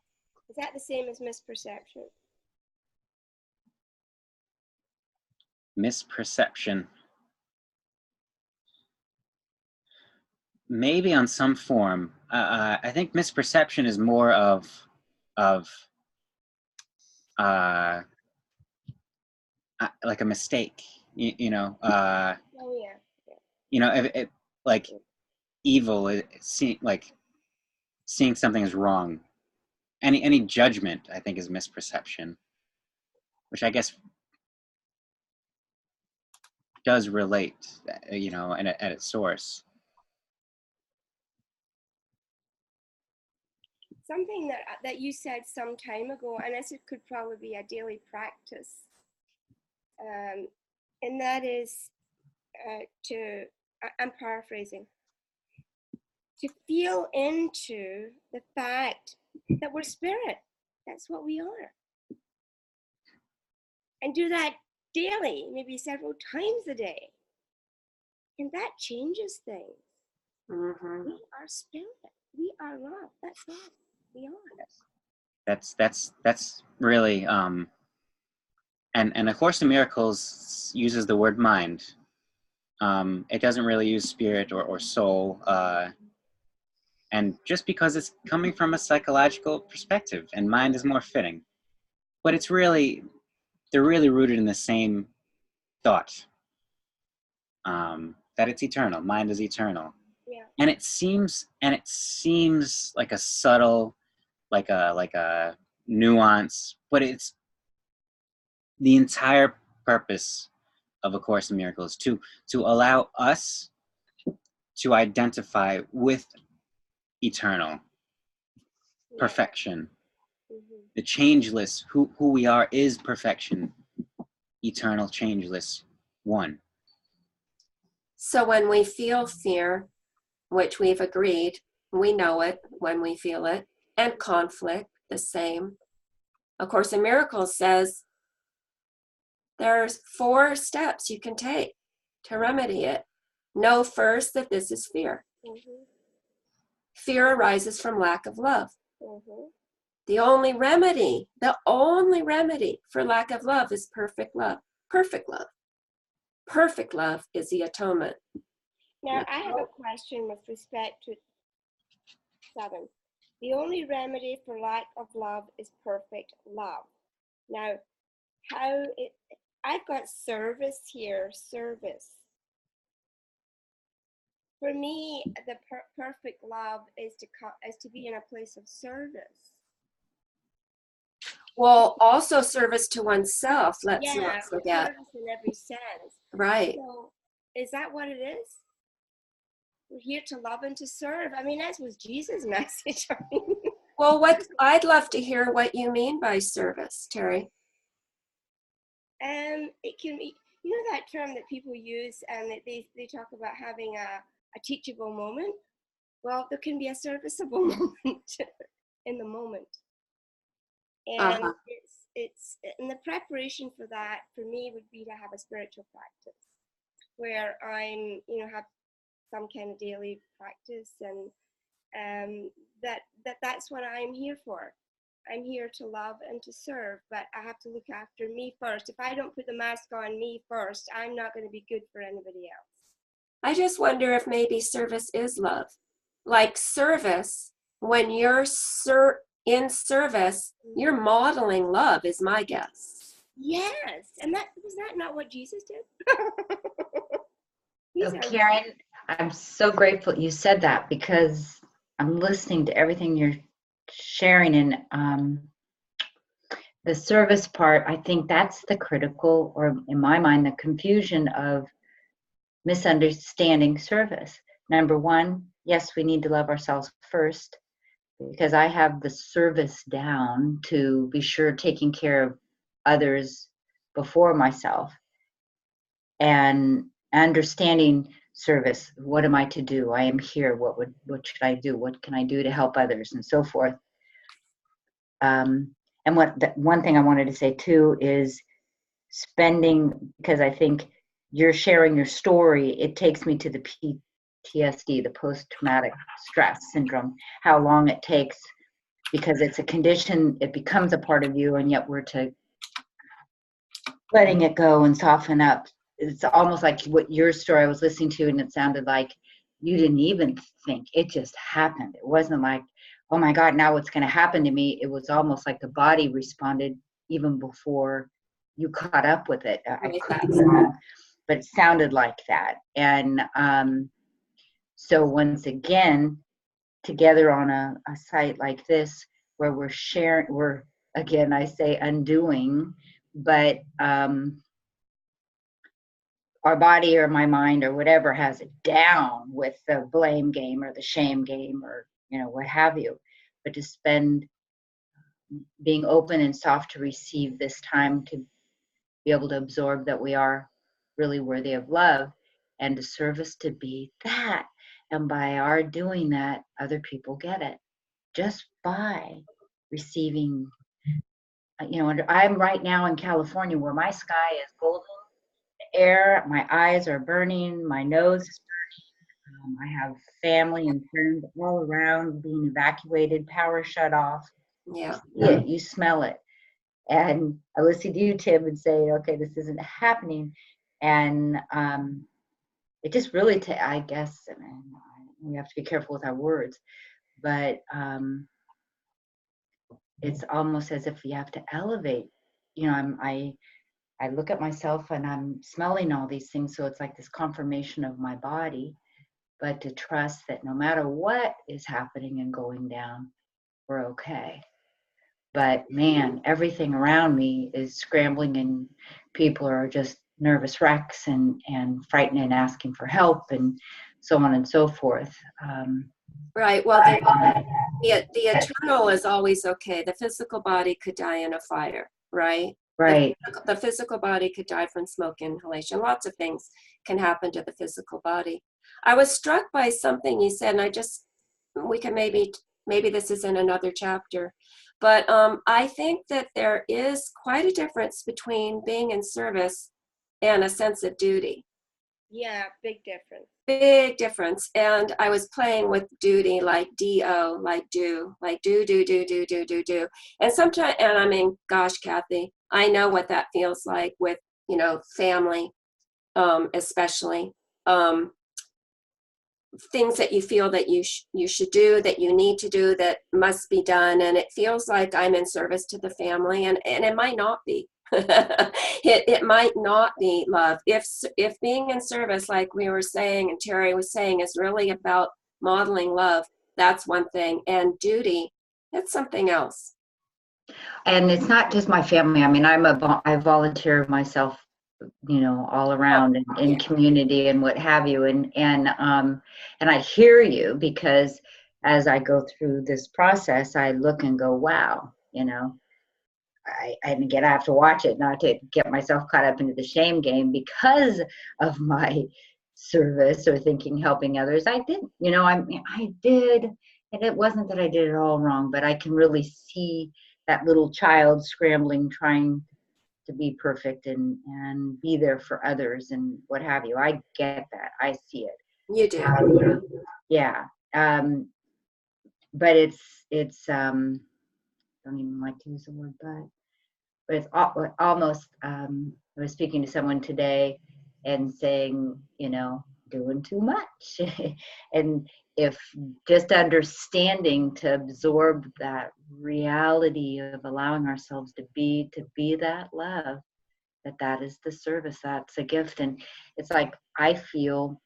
Is that the same as misperception? Misperception. Maybe on some form. I think misperception is more of like a mistake. You know. Oh yeah. You know, if like evil, like seeing something as wrong. Any judgment, I think, is misperception, which I guess does relate, you know, at its source. Something that you said some time ago, and this could probably be a daily practice, and that is I'm paraphrasing, to feel into the fact that we're spirit. That's what we are. And do that daily, maybe several times a day. And that changes things. Mm-hmm. We are spirit. We are love. That's all we are. That's really and A Course in Miracles uses the word mind. It doesn't really use spirit or soul. And just because it's coming from a psychological perspective, and mind is more fitting, but they're really rooted in the same thought, that it's eternal. Mind is eternal, Yeah. and it seems like a subtle, like a nuance, but it's the entire purpose of A Course in Miracles to allow us to identify with eternal perfection. The changeless, who we are, is perfection, eternal, changeless, one. So when we feel fear, which we've agreed, we know it when we feel it, and conflict, the same. A Course in Miracles says there's 4 steps you can take to remedy it. Know first that this is fear. Fear arises from lack of love. The only remedy for lack of love is perfect love. Perfect love. Perfect love is the atonement. Now, I have a question with respect to 7. The only remedy for lack of love is perfect love. Now, I've got service here, service. For me, the perfect love is to be in a place of service. Well, also service to oneself, let's not forget. Service in every sense. Right. So, is that what it is? We're here to love and to serve. I mean, that was Jesus' message. Well, I'd love to hear what you mean by service, Terry. It can be, you know, that term that people use, and they talk about having a teachable moment. Well, there can be a serviceable moment in the moment, and it's and the preparation for that for me would be to have a spiritual practice where I'm, you know, have some kind of daily practice, and that's what I'm here for. I'm here to love and to serve, but I have to look after me first. If I don't put the mask on me first, I'm not going to be good for anybody else. I just wonder if maybe service is love. Like service, when you're in service, you're modeling love, is my guess. Yes, and was that not what Jesus did? So Karen, I'm so grateful you said that, because I'm listening to everything you're sharing, and the service part, I think that's the critical, or in my mind, the confusion of misunderstanding service. Number one, yes, we need to love ourselves first, because I have the service down to be sure taking care of others before myself, and understanding service. What am I to do? I am here. What should I do? What can I do to help others, and so forth. And one thing I wanted to say too is spending, because I think you're sharing your story, it takes me to the PTSD, the post-traumatic stress syndrome, how long it takes, because it's a condition, it becomes a part of you, and yet we're to letting it go and soften up. It's almost like what your story I was listening to, and it sounded like you didn't even think, it just happened. It wasn't like, oh my God, now what's going to happen to me? It was almost like the body responded even before you caught up with it. I couldn't, but it sounded like that. And so once again, together on a site like this, where we're sharing, we're, again, I say undoing, but our body or my mind or whatever has it down with the blame game or the shame game, or, you know, what have you. But to spend being open and soft to receive this time, to be able to absorb that we are really worthy of love, and to service to be that. And by our doing that, other people get it just by receiving. You know, I'm right now in California, where my sky is golden air, my eyes are burning, my nose is burning. I have family and friends all around being evacuated, power shut off. Yeah. Yeah, you smell it. And I listen to you, Tim, and say, okay, this isn't happening. And it just really, I guess, I mean, we have to be careful with our words, but it's almost as if you have to elevate. You know, I look at myself and I'm smelling all these things. So it's like this confirmation of my body, but to trust that no matter what is happening and going down, we're okay. But man, everything around me is scrambling and people are just nervous wrecks and frightened and asking for help and so on and so forth. Right. Well, the eternal is always okay. The physical body could die in a fire, right? Right. The physical body could die from smoke inhalation. Lots of things can happen to the physical body. I was struck by something you said, and we can maybe this is in another chapter, but I think that there is quite a difference between being in service and a sense of duty. Yeah, big difference. Big difference. And I was playing with duty, like D-O, like do. And sometimes, and I mean, gosh, Kathy, I know what that feels like with, family, especially. Things that you feel that you should do, that you need to do, that must be done. And it feels like I'm in service to the family, and it might not be. it might not be love. If being in service, like we were saying and Terry was saying, is really about modeling love, that's one thing. And duty, that's something else. And it's not just my family. I mean, I volunteer myself, all around in community and what have you. And I hear you, because as I go through this process, I look and go, wow, and again, I have to watch it not to get myself caught up into the shame game because of my service or thinking helping others. I didn't, I did, and it wasn't that I did it all wrong, but I can really see that little child scrambling, trying to be perfect and be there for others and what have you. I get that. I see it. You do. Yeah. But it's don't even like to use the word but it's almost, I was speaking to someone today and saying, doing too much. And if just understanding to absorb that reality of allowing ourselves to be that love, that is the service, that's a gift. And it's like, I feel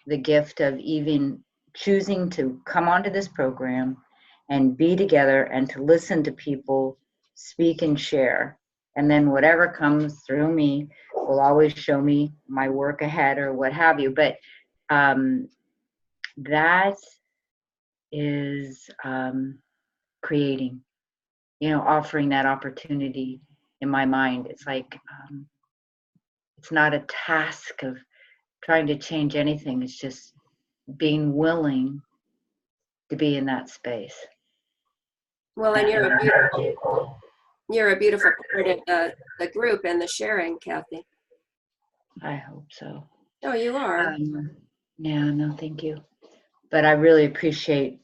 the gift of even choosing to come onto this program and be together and to listen to people speak and share. And then whatever comes through me will always show me my work ahead or what have you. But that is creating, offering that opportunity in my mind. It's like, it's not a task of trying to change anything. It's just being willing to be in that space. Well, and you're a beautiful part of the group and the sharing, Kathy. I hope so. Oh, you are. Yeah, no, thank you. But I really appreciate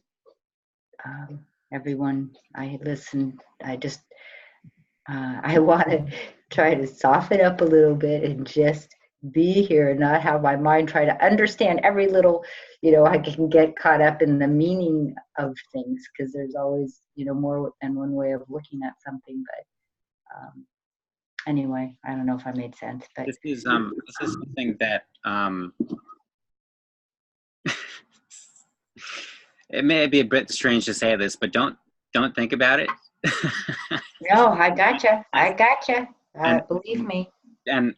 everyone. I listened. I just, I want to try to soften up a little bit and just be here and not have my mind try to understand every little, I can get caught up in the meaning of things, because there's always, more than one way of looking at something. But anyway, I don't know if I made sense, but this is something that it may be a bit strange to say this, but don't think about it. No, I gotcha. Believe me. And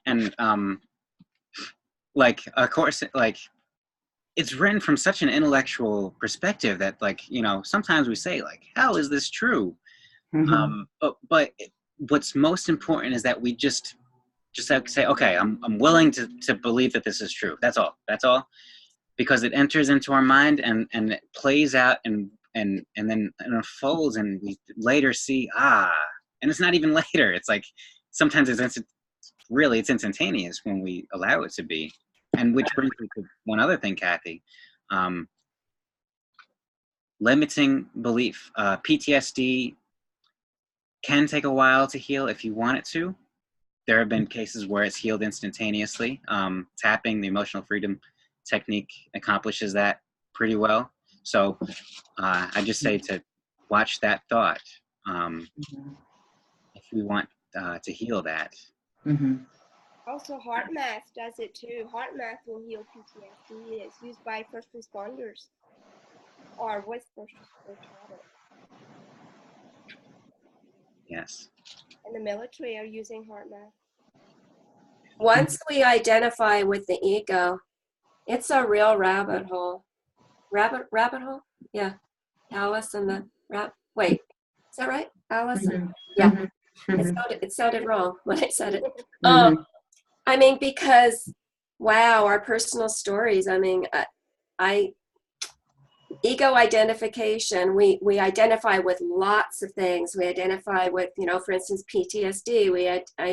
like, of course, like, it's written from such an intellectual perspective that, like, sometimes we say, like, how is this true? Mm-hmm. But what's most important is that we just have to say, okay, I'm willing to believe that this is true. That's all. Because it enters into our mind and it plays out and then it unfolds, and we later see, and it's not even later. It's like, sometimes it's instantaneous when we allow it to be. And which brings me to one other thing, Kathy. Limiting belief. PTSD can take a while to heal if you want it to. There have been cases where it's healed instantaneously. Tapping, the emotional freedom technique, accomplishes that pretty well. So I just say to watch that thought if we want to heal that. Mm-hmm. Also, heart math does it too. Heart math will heal PTSD. It's used by first responders or with first responders. Yes. And the military are using heart math. Once we identify with the ego, it's a real rabbit hole. Rabbit hole? Yeah. Alice and the wait, is that right? Alice? Mm-hmm. Yeah. Mm-hmm. It sounded wrong when I said it. Mm-hmm. I mean, because, wow, our personal stories, I mean, ego identification, we identify with lots of things. We identify with, you know, for instance, PTSD.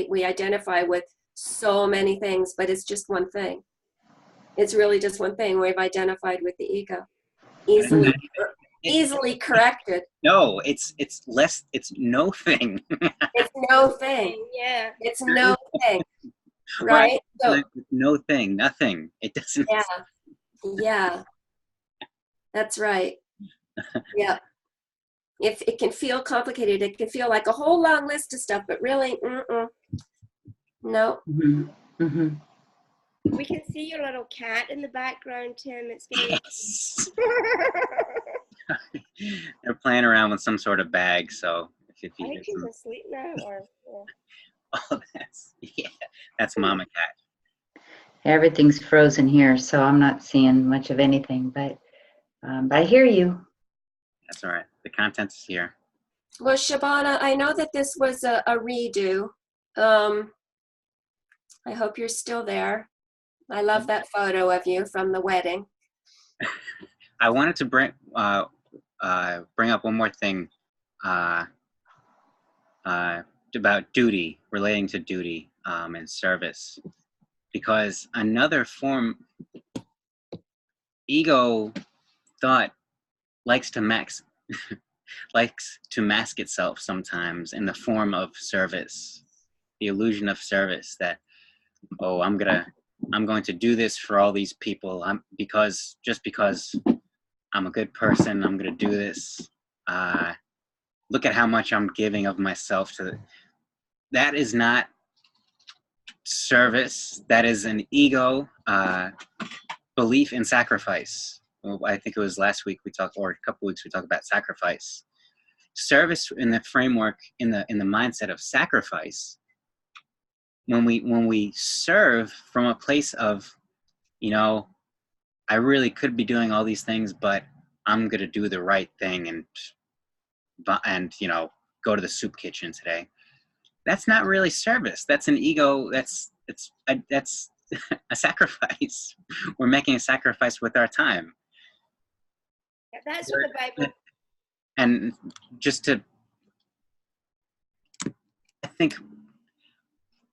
We identify with so many things, but it's just one thing. It's really just one thing. We've identified with the ego. Easily corrected. No, it's less. It's no thing. It's no thing. Yeah. It's no thing. Right? So, no thing, nothing. It doesn't. yeah. Yeah. That's right. Yeah. If it can feel complicated, it can feel like a whole long list of stuff, but really, no. Mm-hmm. Mm-hmm. We can see your little cat in the background, Tim. It's very. Yes. They're playing around with some sort of bag, so if you I hear think he's some, asleep now, or. oh, that's Mama Cat. Everything's frozen here, so I'm not seeing much of anything, but I hear you. That's all right. The contents is here. Well, Shabana, I know that this was a redo. I hope you're still there. I love that photo of you from the wedding. I wanted to bring up one more thing about duty, relating to duty and service, because another form, ego thought likes to mask itself sometimes in the form of service, the illusion of service, that, oh, I'm going to do this for all these people, because I'm a good person, I'm going to do this. Look at how much I'm giving of myself to that. Is not service. That is an ego belief in sacrifice. Well, I think it was last week or a couple weeks we talked about sacrifice. Service in the framework, in the mindset of sacrifice. When we serve from a place of, you know, I really could be doing all these things, but I'm going to do the right thing and you know, go to the soup kitchen today. That's not really service. That's an ego. That's a sacrifice. We're making a sacrifice with our time. That's what the Bible. And just to, I think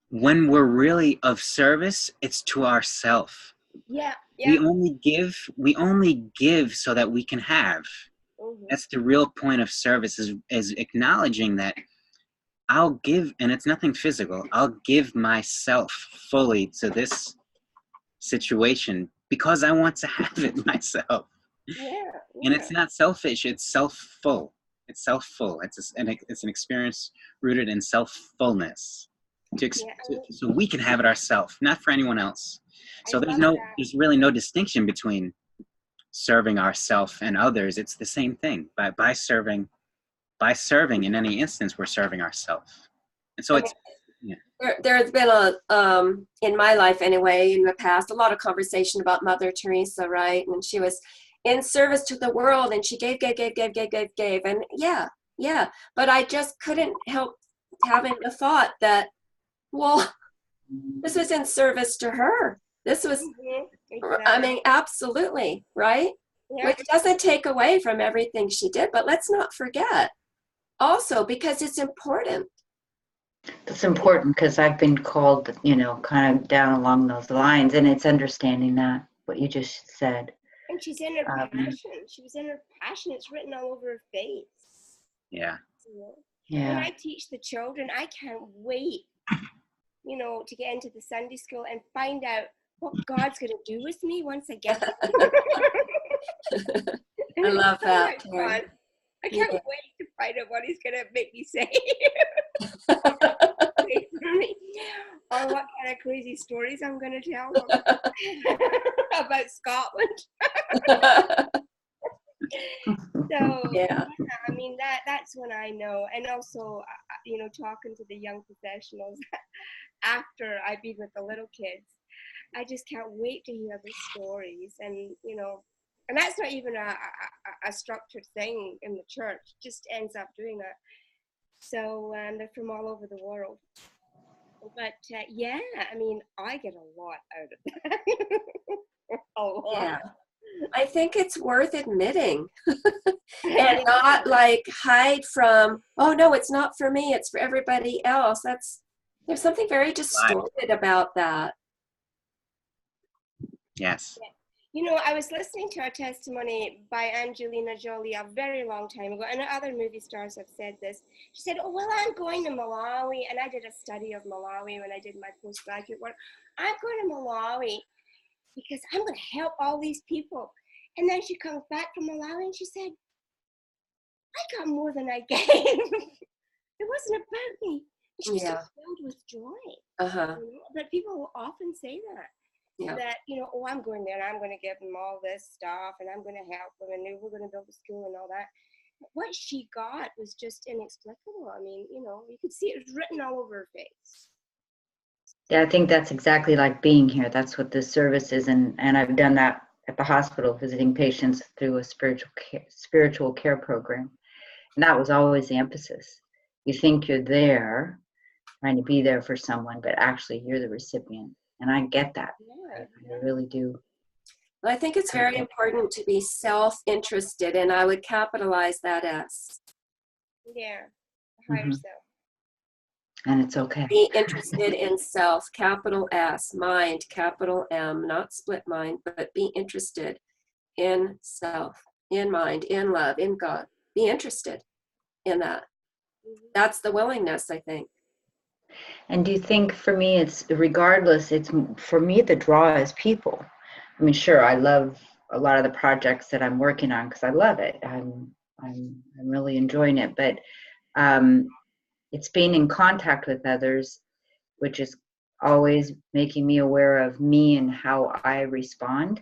when we're really of service, it's to ourself. Yeah. We only give so that we can have. Mm-hmm. That's the real point of service, is acknowledging that I'll give, and it's nothing physical, I'll give myself fully to this situation because I want to have it myself. Yeah. And it's not selfish, it's self-full. It's self-full. It's an experience rooted in self-fullness. So we can have it ourselves, not for anyone else. So there's really no distinction between serving ourselves and others. It's the same thing. By serving in any instance, we're serving ourselves. And so there's been in my life anyway, in the past, a lot of conversation about Mother Teresa, right? And she was in service to the world, and she gave. And yeah. But I just couldn't help having the thought that, well, this was in service to her. This was, exactly. I mean, absolutely, right? Yeah. Which doesn't take away from everything she did, but let's not forget also, because it's important. It's important because I've been called, you know, kind of down along those lines, and it's understanding that, what you just said. And she's in her passion. She was in her passion. It's written all over her face. Yeah. When Yeah. I teach the children, I can't wait, you know, to get into the Sunday school and find out what God's going to do with me once I get there. I love So that, much Terry. fun. I can't Yeah. wait to find out what he's going to make me say. Or what kind of crazy stories I'm going to tell them about Scotland. So Yeah. I mean that's when I know, and also you know, talking to the young professionals after I've been with the little kids, I just can't wait to hear the stories, and you know, and that's not even a structured thing in the church. It just ends up doing that. So they're from all over the world. But yeah, I mean, I get a lot out of that. A lot. Yeah. I think it's worth admitting and not like hide from, oh no, it's not for me, it's for everybody else. There's something very distorted about that. Yes. You know, I was listening to a testimony by Angelina Jolie a very long time ago, and other movie stars have said this. She said, oh, well, I'm going to Malawi, and I did a study of Malawi when I did my postgraduate work. I'm going to Malawi because I'm going to help all these people. And then she comes back from Malawi, and she said, I got more than I gave. It wasn't about me. She was Yeah. so filled with joy. Uh-huh. You know? But people will often say that. Yeah. That, you know, oh, I'm going there and I'm going to give them all this stuff and I'm going to help them and we're going to build a school and all that. But what she got was just inexplicable. I mean, you know, you could see it was written all over her face. Yeah, I think that's exactly like being here. That's what this service is, and I've done that at the hospital, visiting patients through a spiritual care program, and that was always the emphasis. You think you're there, trying to be there for someone, but actually you're the recipient, and I get that. Yeah, I really do. Well, I think it's very important to be self-interested, and I would capitalize that S. yeah, higher self. And it's okay. Be interested in self, capital S, mind, capital M, not split mind, but be interested in self, in mind, in love, in God. Be interested in that. That's the willingness, I think. And do you think, for me, it's regardless, it's for me, the draw is people. I mean, sure, I love a lot of the projects that I'm working on because I love it. I'm really enjoying it, but it's being in contact with others, which is always making me aware of me and how I respond.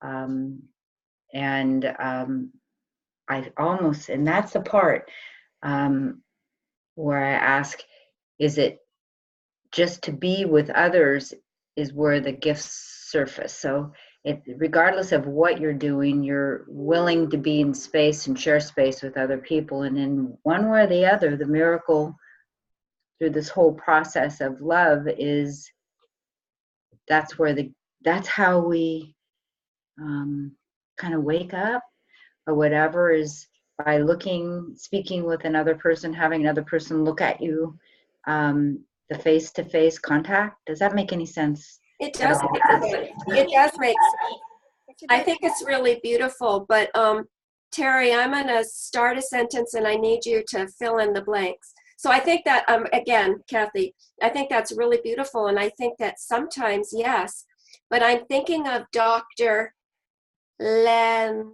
I almost, and that's the part where I ask, is it just to be with others is where the gifts surface. So regardless of what you're doing, you're willing to be in space and share space with other people. And in one way or the other, the miracle through this whole process of love is that's how we kind of wake up, or whatever, is by speaking with another person, having another person look at you, the face-to-face contact. Does that make any sense? It does make sense. It does make sense. I think it's really beautiful, but Terry, I'm going to start a sentence and I need you to fill in the blanks. So I think that, again, Kathy, I think that's really beautiful. And I think that sometimes, yes, but I'm thinking of Dr. Len.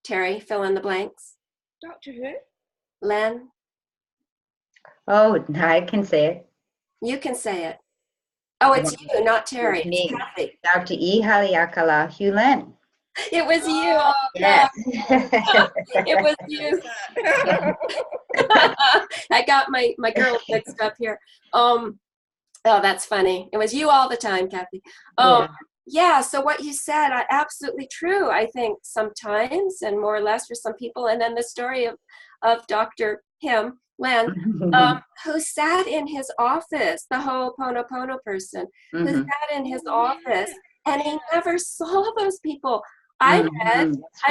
Terry, fill in the blanks. Dr. Who? Len. Oh, I can say it. You can say it. Oh, it's you, not Terry. Me. It's Kathy. Dr. E. Haliakala Hulen. It was you. Oh, Yes. it was you. I got my girls mixed up here. Oh, that's funny. It was you all the time, Kathy. Yeah, so what you said, absolutely true. I think sometimes, and more or less for some people. And then the story of Dr. Len, who sat in his office, the Ho'oponopono person, who sat in his office, and he never saw those people. I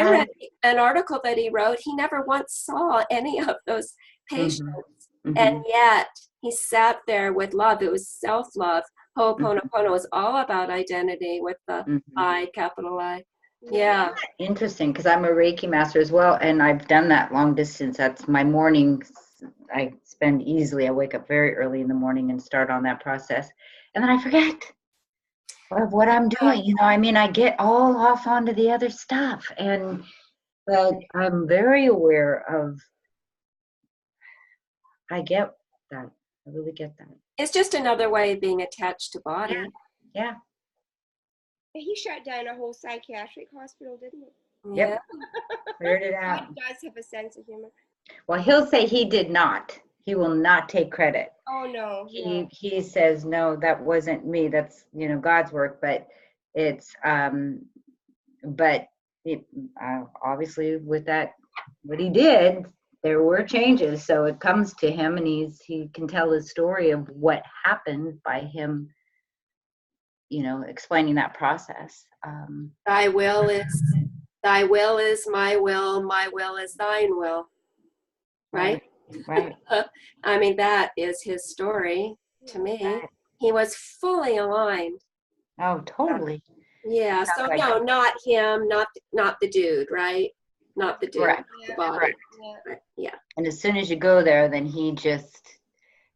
read an article that he wrote. He never once saw any of those patients, and yet he sat there with love. It was self-love. Ho'oponopono is all about identity with the I, capital I. Yeah. Interesting, because I'm a Reiki master as well, and I've done that long distance. That's my morning I spend easily, I wake up very early in the morning and start on that process. And then I forget of what I'm doing. You know, I mean, I get all off onto the other stuff. But I'm very aware of, I get that. I really get that. It's just another way of being attached to body. Yeah. He shut down a whole psychiatric hospital, didn't he? Yeah. Yep. Cleared it out. He does have a sense of humor. Well, he'll say he did not. He will not take credit. Oh no. He says, no, that wasn't me. That's, you know, God's work. But it's but it, obviously with that, what he did, there were changes. So it comes to him, and he can tell his story of what happened by him, you know, explaining that process. Thy will is my will, my will is thine will. Right? Right. I mean, that is his story to me. Right. He was fully aligned. Oh, totally. Yeah. So no, not him, not the dude, right? Not the dude, Correct. the body. Correct. Right. Yeah. And as soon as you go there, then he just,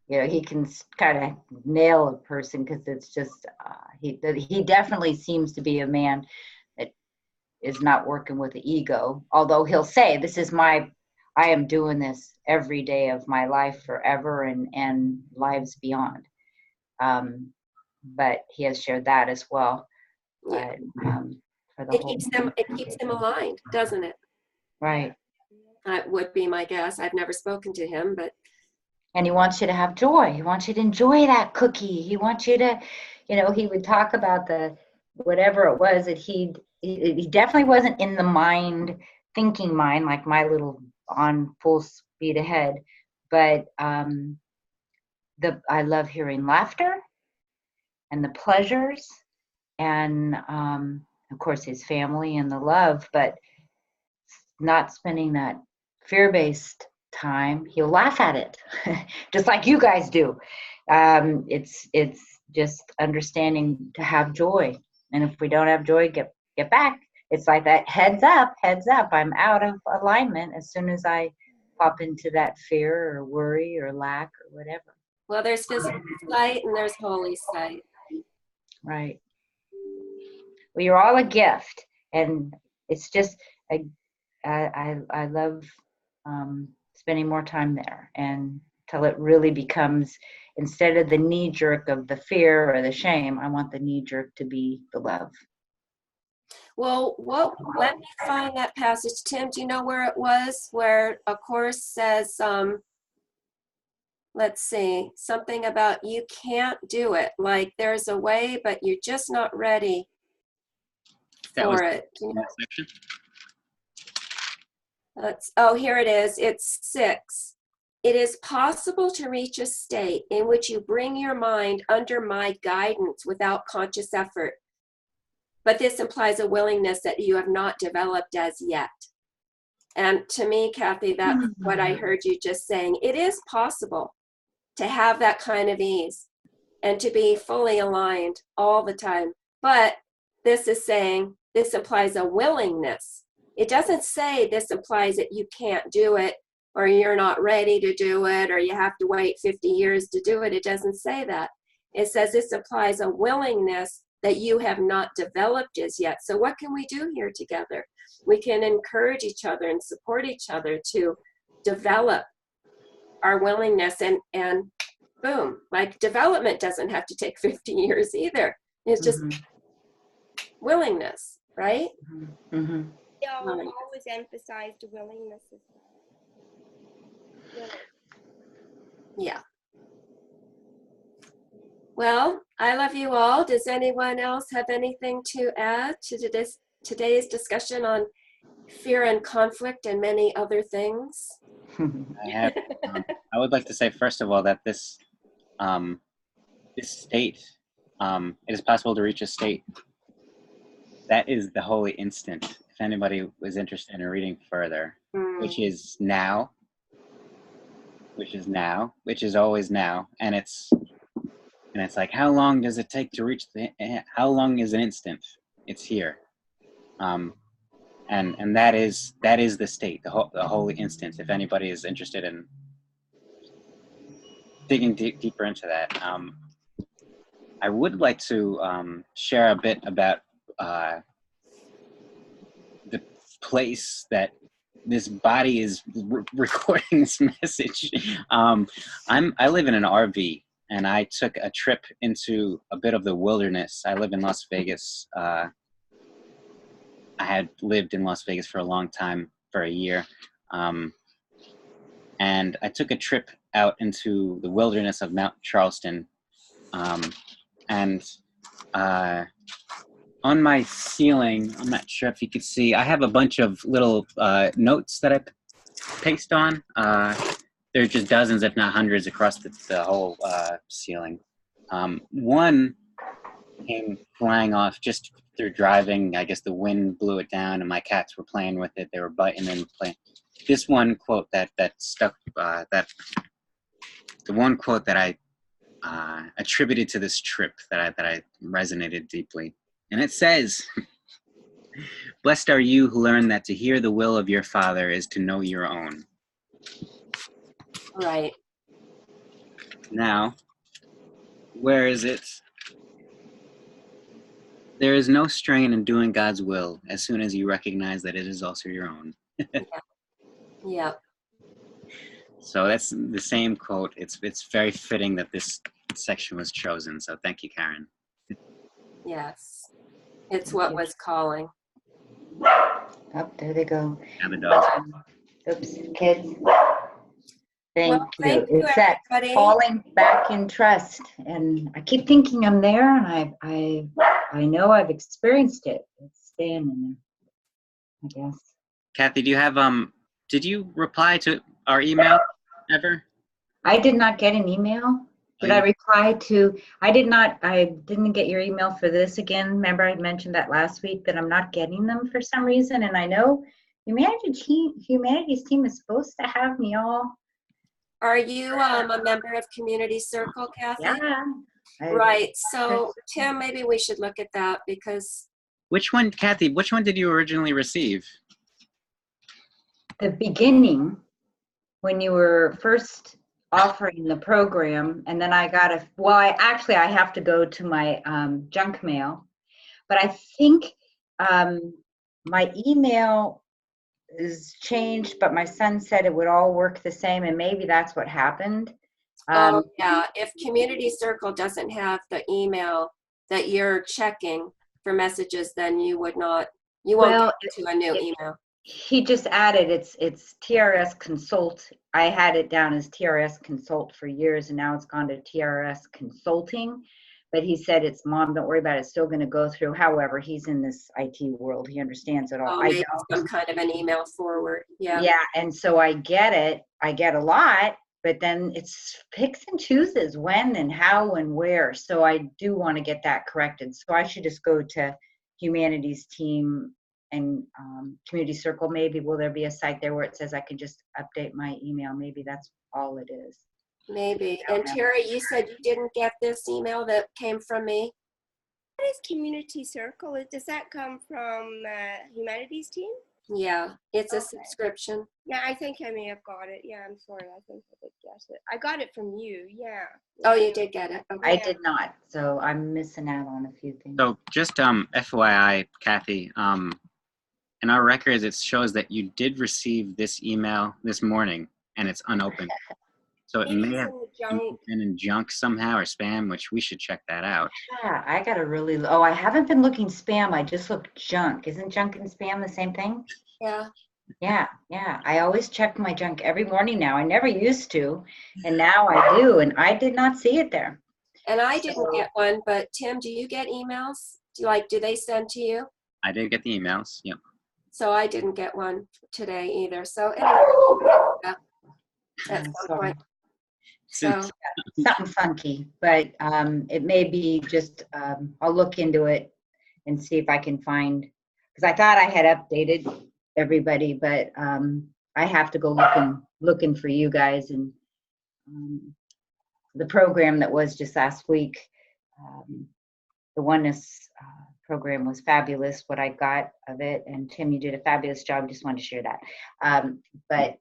you know, he can kind of nail a person, because it's just, he definitely seems to be a man that is not working with the ego. Although he'll say, I am doing this every day of my life forever and lives beyond. But he has shared that as well. Yeah. But, for the It keeps them aligned, doesn't it? Right. That would be my guess. I've never spoken to him, but And he wants you to have joy. He wants you to enjoy that cookie. He wants you to, you know, he would talk about the whatever it was that he definitely wasn't in the thinking mind, like my little on full speed ahead. But I love hearing laughter and the pleasures, and of course his family and the love, but not spending that fear-based time. He'll laugh at it, just like you guys do. It's just understanding to have joy, and if we don't have joy, get back. It's like that heads up. I'm out of alignment as soon as I pop into that fear or worry or lack or whatever. well, there's physical sight and there's holy sight. Right. Well, you're all a gift, and it's just I love spending more time there, and till it really becomes, instead of the knee jerk of the fear or the shame, I want the knee jerk to be the love. Well, let me find that passage. Tim, do you know where it was? Where a course says, let's see, something about you can't do it. Like there's a way, but you're just not ready for it. Section. Here it is. It's 6. It is possible to reach a state in which you bring your mind under my guidance without conscious effort. But this implies a willingness that you have not developed as yet. And to me, Kathy, that's what I heard you just saying. It is possible to have that kind of ease and to be fully aligned all the time. But this is saying this implies a willingness. It doesn't say this implies that you can't do it, or you're not ready to do it, or you have to wait 50 years to do it. It doesn't say that. It says this implies a willingness that you have not developed as yet. So what can we do here together? We can encourage each other and support each other to develop our willingness, and boom, like development doesn't have to take 50 years either. It's just willingness, right? Mm-hmm. Yeah, I'll always emphasize the willingness as well. Yeah. Well, I love you all. Does anyone else have anything to add to today's discussion on fear and conflict and many other things? I would like to say, first of all, that this state, it is possible to reach a state that is the holy instant. If anybody was interested in reading further, which is now, which is always now, and it's like, how long does it take to reach how long is an instant? It's here. And that is the state, the holy instant. If anybody is interested in digging deeper into that, I would like to share a bit about the place that this body is recording this message. I live in an RV, and I took a trip into a bit of the wilderness. I live in Las Vegas. I had lived in Las Vegas for a long time, for a year. And I took a trip out into the wilderness of Mount Charleston. And on my ceiling, I'm not sure if you could see, I have a bunch of little notes that I paste on. There are just dozens, if not hundreds, across the whole ceiling. One came flying off just through driving. I guess the wind blew it down, and my cats were playing with it. They were biting and playing. This one quote that stuck, the one quote that I attributed to this trip that I resonated deeply. And it says, "Blessed are you who learn that to hear the will of your Father is to know your own." Right. Now, where is it? There is no strain in doing God's will as soon as you recognize that it is also your own. Yeah. So that's the same quote. It's very fitting that this section was chosen. So thank you, Karen. Yes. It's what was calling. Oh, there they go. Now the dogs. Oops, kids. Thank Well, you. thank you, It's that everybody. falling back in trust, and I keep thinking I'm there, and I know I've experienced it. It's staying in there, I guess. Kathy, do you have did you reply to our email ever? I did not get an email. Did I reply to? I didn't get your email for this again. Remember, I mentioned that last week that I'm not getting them for some reason, and I know humanities team is supposed to have me all. Are you a member of Community Circle, Kathy? Yeah. Right. So, Tim, maybe we should look at that because. Which one, Kathy? Which one did you originally receive? The beginning, when you were first offering the program, and then I got I have to go to my junk mail, but I think my email is changed, but my son said it would all work the same, and maybe that's what happened. Oh, yeah. If Community Circle doesn't have the email that you're checking for messages, then you won't get to a new email. He just added it's TRS Consult. I had it down as TRS Consult for years, and now it's gone to TRS Consulting. But he said, "It's Mom, don't worry about it. It's still going to go through." However, he's in this IT world. He understands it all. Oh, maybe some kind of an email forward. Yeah. Yeah, and so I get it. I get a lot, but then it's picks and chooses when and how and where. So I do want to get that corrected. So I should just go to Humanities Team and Community Circle. Maybe will there be a site there where it says I can just update my email? Maybe that's all it is. Maybe. And Terry, you said you didn't get this email that came from me? What is Community Circle? Does that come from Humanities Team? Yeah, it's a subscription. Yeah, I think I may have got it. Yeah, I'm sorry. I think I did get it. I got it from you. Yeah. Oh, you did get it. Okay. I did not, so I'm missing out on a few things. So just FYI, Kathy, in our records it shows that you did receive this email this morning, and it's unopened. So it may have been in junk somehow or spam, which we should check that out. Yeah, I got to really. Oh, I haven't been looking spam. I just looked junk. Isn't junk and spam the same thing? Yeah. Yeah. I always check my junk every morning now. I never used to, and now I do, and I did not see it there. And I didn't get one, but Tim, do you get emails? Do they send to you? I did get the emails. Yep. So I didn't get one today either. So anyway, at some point. So something funky, but it may be just I'll look into it and see if I can find, because I thought I had updated everybody, but I have to go looking for you guys, and the program that was just last week, the oneness program was fabulous, what I got of it, and Tim, you did a fabulous job. Just wanted to share that. But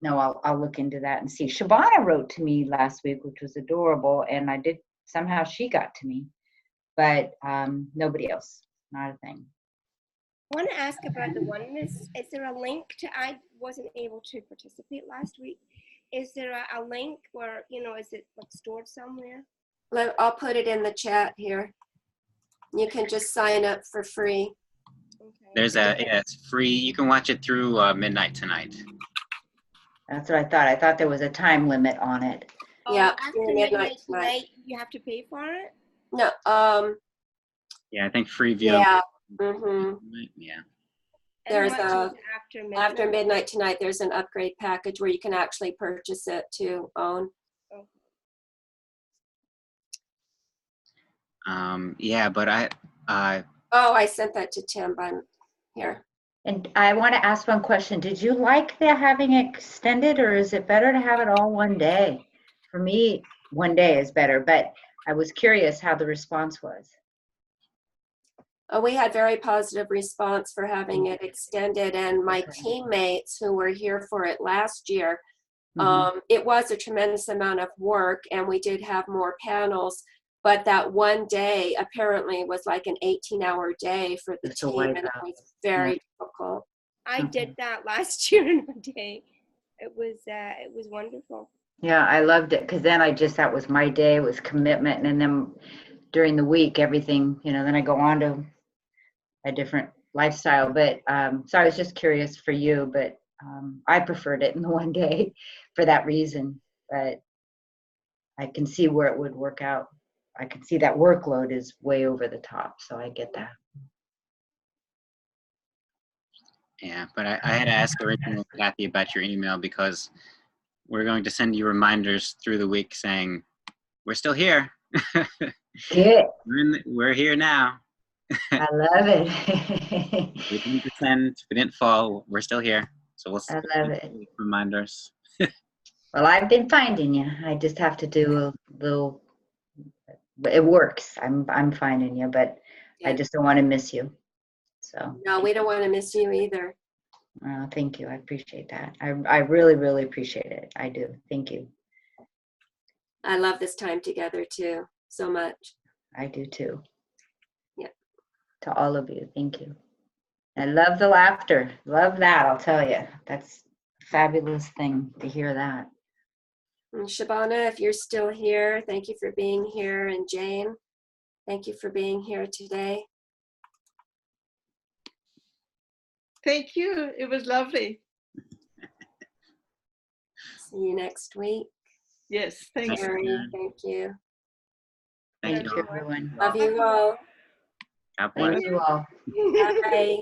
no, I'll look into that and see. Shabana wrote to me last week, which was adorable, and I did, somehow she got to me, but nobody else, not a thing. I want to ask about the oneness. Is there a link to, I wasn't able to participate last week. Is there a link where, you know, is it like stored somewhere? I'll put it in the chat here. You can just sign up for free. Okay. There's yeah, it's free. You can watch it through midnight tonight. That's what I thought. I thought there was a time limit on it. Yeah, After through midnight tonight, you have to pay for it? No, Yeah, I think free viewing. yeah. Mm-hmm. Yeah. There's after after midnight tonight, there's an upgrade package where you can actually purchase it to own. Yeah, but Oh, I sent that to Tim, but here. And I want to ask one question. Did you like the having it extended, or is it better to have it all one day? For me, one day is better, but I was curious how the response was. We had very positive response for having it extended, and my Okay. teammates who were here for it last year, Mhm. it was a tremendous amount of work, and we did have more panels, but that one day apparently was like an 18-hour day for the Just a team, and it wipeout. was very difficult. I did that last year in a day. It was wonderful. Yeah, I loved it because then that was my day. It was commitment, and then during the week, everything, then I go on to a different lifestyle. But so I was just curious for you, but I preferred it in the one day for that reason. But I can see where it would work out. I can see that workload is way over the top, so I get that. yeah, but I had to ask originally Kathy about your email because we're going to send you reminders through the week saying we're still here. Good. We're here now. I love it. We didn't descend. We didn't fall. We're still here. So we'll I love it. reminders. Well, I've been finding you. I just have to do a little. It works. I'm finding you, but I just don't want to miss you. So. No, we don't want to miss you either. Thank you. I appreciate that. I really, really appreciate it. I do. Thank you. I love this time together too, so much. I do too. Yeah. To all of you, thank you. I love the laughter. Love that, I'll tell you. That's a fabulous thing to hear that. And Shabana, if you're still here, thank you for being here. And Jane, thank you for being here today. Thank you. It was lovely. See you next week. Yes, thank you. Mary, thank you. Thank Thank you, everyone. Love you all. God bless. Thank you all. Bye.